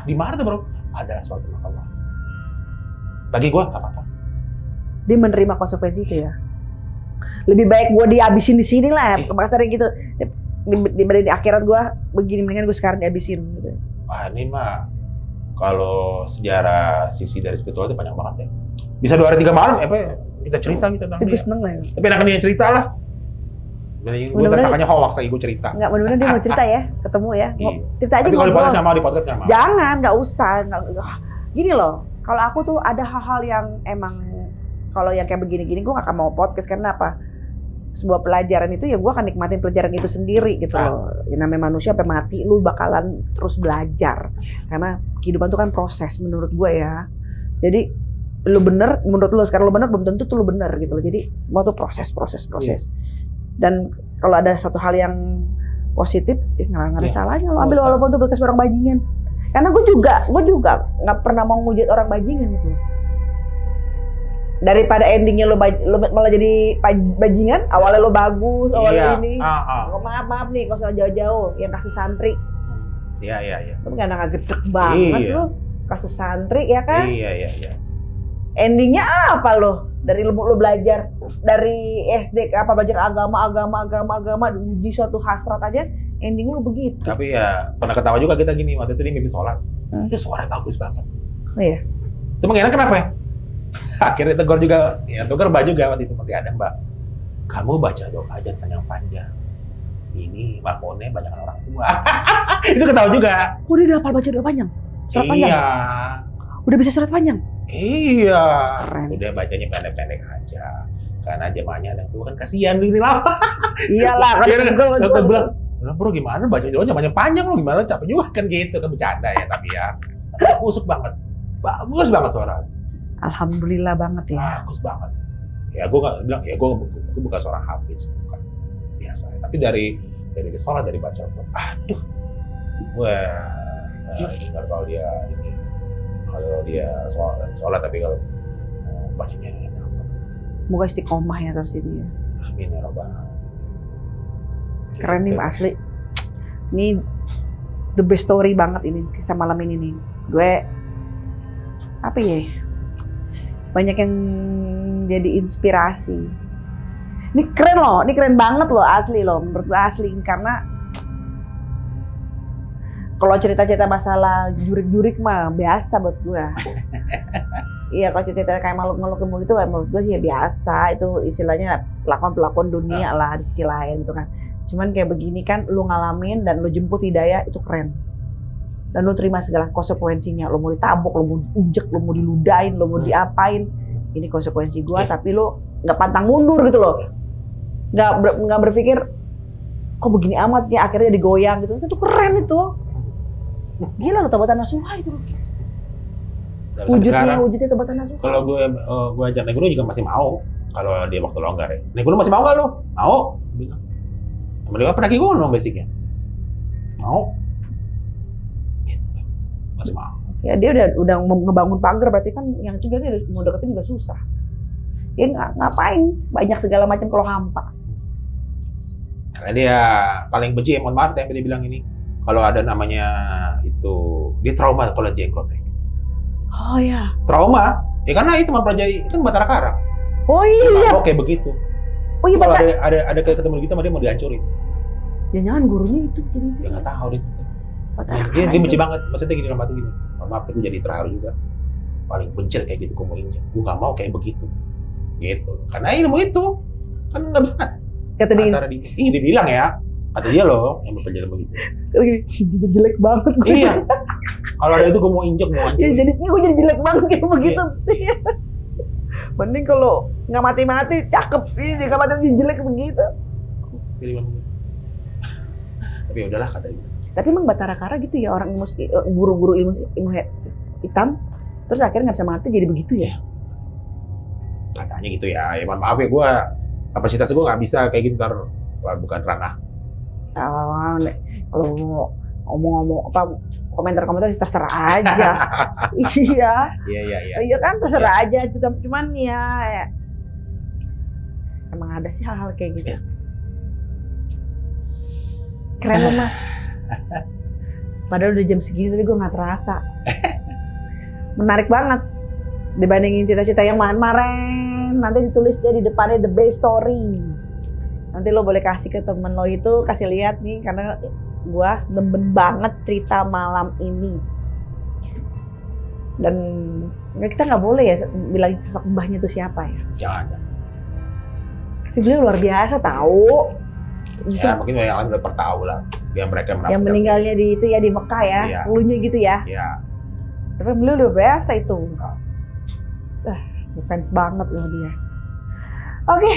[SPEAKER 1] Di mana tuh bro? Ada suatu makam Wali. Bagi gue nggak apa-apa. Dia
[SPEAKER 2] menerima konsekuensi itu ya. Lebih baik gue dihabisin di sini lah, kasarnya gitu. Di akhirat gue begini, mendingan gue sekarang dihabisin gitu.
[SPEAKER 1] Ini mah kalau sejarah sisi dari spiritual itu banyak banget ya. Bisa 2 hari 3 malam kita cerita gitu tentang dia.
[SPEAKER 2] Seneng lah ya.
[SPEAKER 1] Tapi enakan dia cerita lah. Gue tersangkanya hoax lagi gue cerita.
[SPEAKER 2] Enggak, mudah-mudahan dia mau cerita ya, ketemu ya. Cerita aja.
[SPEAKER 1] Tapi kalau di podcast nggak mau, di podcast nggak mau.
[SPEAKER 2] Jangan, nggak usah. Gini loh, kalau aku tuh ada hal-hal yang emang kalau yang kayak begini-gini gue nggak akan mau podcast karena apa? Sebuah pelajaran itu ya gue akan nikmatin pelajaran itu sendiri gitu loh. Ya, namanya manusia sampai mati lu bakalan terus belajar karena kehidupan itu kan proses menurut gue ya. Jadi lu bener, menurut lu sekarang lu bener, belum tentu tuh lu bener gitu loh. Jadi semua tuh proses. Dan kalau ada satu hal yang positif, nggak ada salahnya lo ambil walaupun itu bekas orang bajingan. Karena gue juga nggak pernah mau ngujat orang bajingan gitu. Daripada endingnya lo malah jadi bajingan, awalnya lo bagus, awalnya ini. Maaf nih, kalau soal jauh-jauh yang kasus santri.
[SPEAKER 1] Iya.
[SPEAKER 2] Lo nggak ngegedek banget lo, kasus santri ya kan?
[SPEAKER 1] Iya.
[SPEAKER 2] Endingnya apa lo? Dari lo belajar dari SD belajar agama diuji suatu hasrat aja, ending lo begitu.
[SPEAKER 1] Tapi ya pernah ketawa juga kita gini, waktu itu dia mimpin sholat. Itu suaranya bagus banget.
[SPEAKER 2] Oh iya.
[SPEAKER 1] Cuma enak kenapa ya? Akhirnya tegur juga, ya tegur Mbak juga waktu itu masih ada Mbak. Kamu baca doa aja panjang-panjang. Ini makmumnya banyak orang tua. Itu ketawa juga.
[SPEAKER 2] Oh, dia udah hafal baca doa panjang? Surat panjang?
[SPEAKER 1] Iya.
[SPEAKER 2] Udah bisa surat panjang?
[SPEAKER 1] Iya.
[SPEAKER 2] Keren.
[SPEAKER 1] Udah bacanya pendek-pendek aja. Karena jemaahnya ada yang tua kan kasihan gini lama.
[SPEAKER 2] Iyalah,
[SPEAKER 1] Kan bilang, bro gimana baca doanya panjang lo gimana capek juga kan gitu kan bercanda ya tapi ya. Busuk banget. Bagus banget suara.
[SPEAKER 2] Alhamdulillah banget ya.
[SPEAKER 1] Bagus banget. Ya gue nggak bilang ya gue bukan seorang hafiz bukan biasa. Tapi dari sholat dari baca aduh, dengar kalau dia sholat tapi kalau bacanya enak.
[SPEAKER 2] Moga istiqomah ya terus ini ya.
[SPEAKER 1] Amin ya robbal alamin.
[SPEAKER 2] Keren nih asli. Ini the best story banget ini kisah malam ini nih. Gue apa ya? Banyak yang jadi inspirasi. Ini keren loh, ini keren banget loh asli loh. Menurut gue asli karena kalau cerita-cerita masalah jurik-jurik mah biasa buat gue. Iya kalau cerita kayak makhluk-makhluk gitu menurut gue sih biasa. Itu istilahnya pelakon-pelakon dunia lah di sisi lain gitu kan. Cuman kayak begini kan lu ngalamin dan lu jemput hidayah itu keren. Dan lu terima segala konsekuensinya. Lu mau ditabok, lu mau diinjek, lu mau diludahin, lu mau diapain. Ini konsekuensi gua tapi lu nggak pantang mundur gitu loh. Nggak berpikir kok begini amat ya akhirnya digoyang gitu. Itu keren itu. Gila lu Taubatan Nasuha itu. Wujudnya Taubatan Nasuha.
[SPEAKER 1] Kalau gue ajak Negro juga masih mau kalau dia waktu longgar ya. Negro masih mau nggak lu? Mau. Mereka pernah gunung basicnya. Mau. Masih mau.
[SPEAKER 2] Ya dia udah ngebangun pagar berarti kan yang itu dia mau deketin juga susah. Dia ngapain banyak segala macam kalau hampa.
[SPEAKER 1] Karena dia paling benci mohon maaf yang dia bilang ini. Kalau ada namanya itu dia trauma kalau jenggot.
[SPEAKER 2] Oh ya.
[SPEAKER 1] Trauma? Ya karena itu mempelajari kan Batara Karang.
[SPEAKER 2] Oh iya.
[SPEAKER 1] Oke begitu.
[SPEAKER 2] Oh iya
[SPEAKER 1] kalau ada kayak ketemu gitu dia mau dihancurin.
[SPEAKER 2] Ya jangan gurunya itu.
[SPEAKER 1] Ya nggak tahu dia. Dia benci banget. Maksudnya gini dalam hati gini. Maaf gue jadi terharu juga. Paling benci kayak gitu gue mau injak. Gue nggak mau kayak begitu. Gitu. Karena ilmu itu kan nggak bisa.
[SPEAKER 2] Kata dia.
[SPEAKER 1] Dia bilang ya. Kata dia loh yang belajar begitu.
[SPEAKER 2] Jelek banget gue.
[SPEAKER 1] Iya. Kalau ada itu gue mau injak mau hancurin.
[SPEAKER 2] Ya, jadinya gue jadi jelek banget kayak begitu. Iya. Mending kalau nggak mati-mati cakep ini nggak mati jelek begitu.
[SPEAKER 1] Tapi ya udahlah kata dia.
[SPEAKER 2] Tapi emang Batara Kara gitu ya orang guru-guru ilmu hitam terus akhirnya nggak bisa mati jadi begitu ya?
[SPEAKER 1] Katanya gitu ya. Ya maaf ya gue kapasitas gue nggak bisa kayak gitu ntar bukan ranah.
[SPEAKER 2] Kalau mau ngomong-ngomong apa komentar-komentar terserah aja. Iya. Iya kan terserah aja. Cuman ya emang ada sih hal-hal kayak gitu. Keren loh Mas. Padahal udah jam segini tapi gue nggak terasa. Menarik banget dibandingin cerita-cerita yang kemarin. Nanti ditulis dia di depannya the best story. Nanti lo boleh kasih ke temen lo itu, kasih lihat nih karena gue demen banget cerita malam ini. Dan kita nggak boleh ya bilang sosok mbahnya itu siapa ya?
[SPEAKER 1] Jangan.
[SPEAKER 2] Tapi beliau luar biasa tahu.
[SPEAKER 1] Ya mungkin yang lain udah tahu lah. Yang mereka
[SPEAKER 2] yang meninggalnya di itu ya di Mekah ya, dulunya gitu ya.
[SPEAKER 1] Iya.
[SPEAKER 2] Tapi beliau luar biasa itu. Fans banget loh dia. Oke.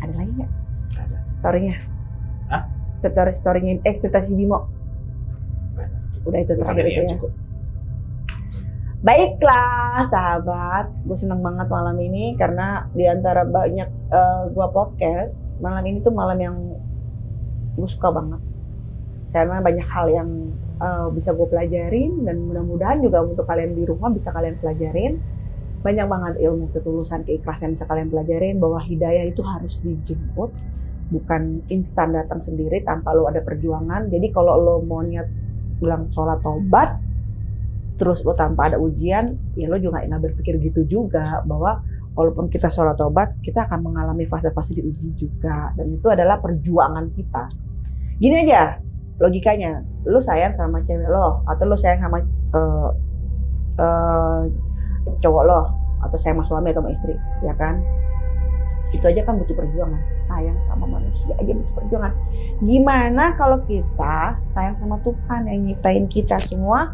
[SPEAKER 2] Ada lagi nggak?
[SPEAKER 1] Ada.
[SPEAKER 2] Story-nya?
[SPEAKER 1] Hah?
[SPEAKER 2] Story-nya, cerita si Bimo. Udah itu terakhir itu ya. Cukup. Baiklah sahabat, gue seneng banget malam ini karena di antara banyak gue podcast, malam ini tuh malam yang gue suka banget. Karena banyak hal yang bisa gue pelajarin dan mudah-mudahan juga untuk kalian di rumah bisa kalian pelajarin. Banyak banget ilmu, ketulusan, keikhlasan yang bisa kalian pelajarin bahwa hidayah itu harus dijemput, bukan instan datang sendiri tanpa lo ada perjuangan. Jadi kalau lo mau niat bilang sholat tobat, terus lo tanpa ada ujian, ya lo juga nggak berpikir gitu juga bahwa walaupun kita sholat tobat, kita akan mengalami fase-fase diuji juga, dan itu adalah perjuangan kita. Gini aja logikanya, lo sayang sama cewek lo atau lo sayang sama cowok lo atau sayang sama suami atau sama istri, ya kan? Itu aja kan butuh perjuangan. Sayang sama manusia aja butuh perjuangan. Gimana kalau kita sayang sama Tuhan yang nyiptain kita semua,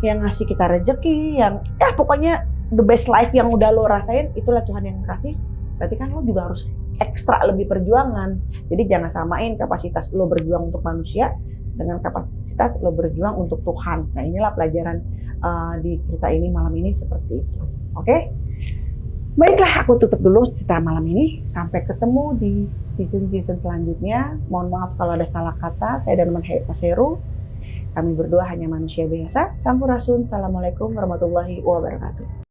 [SPEAKER 2] yang ngasih kita rezeki, yang pokoknya the best life yang udah lo rasain, itulah Tuhan yang kasih. Berarti kan lo juga harus ekstra lebih perjuangan. Jadi jangan samain kapasitas lo berjuang untuk manusia dengan kapasitas lo berjuang untuk Tuhan. Nah inilah pelajaran di cerita ini malam ini seperti itu. Oke? Baiklah, aku tutup dulu cerita malam ini. Sampai ketemu di season-season selanjutnya. Mohon maaf kalau ada salah kata. Saya dan Mas Heru. Kami berdua hanya manusia biasa. Sampurasun. Assalamualaikum warahmatullahi wabarakatuh.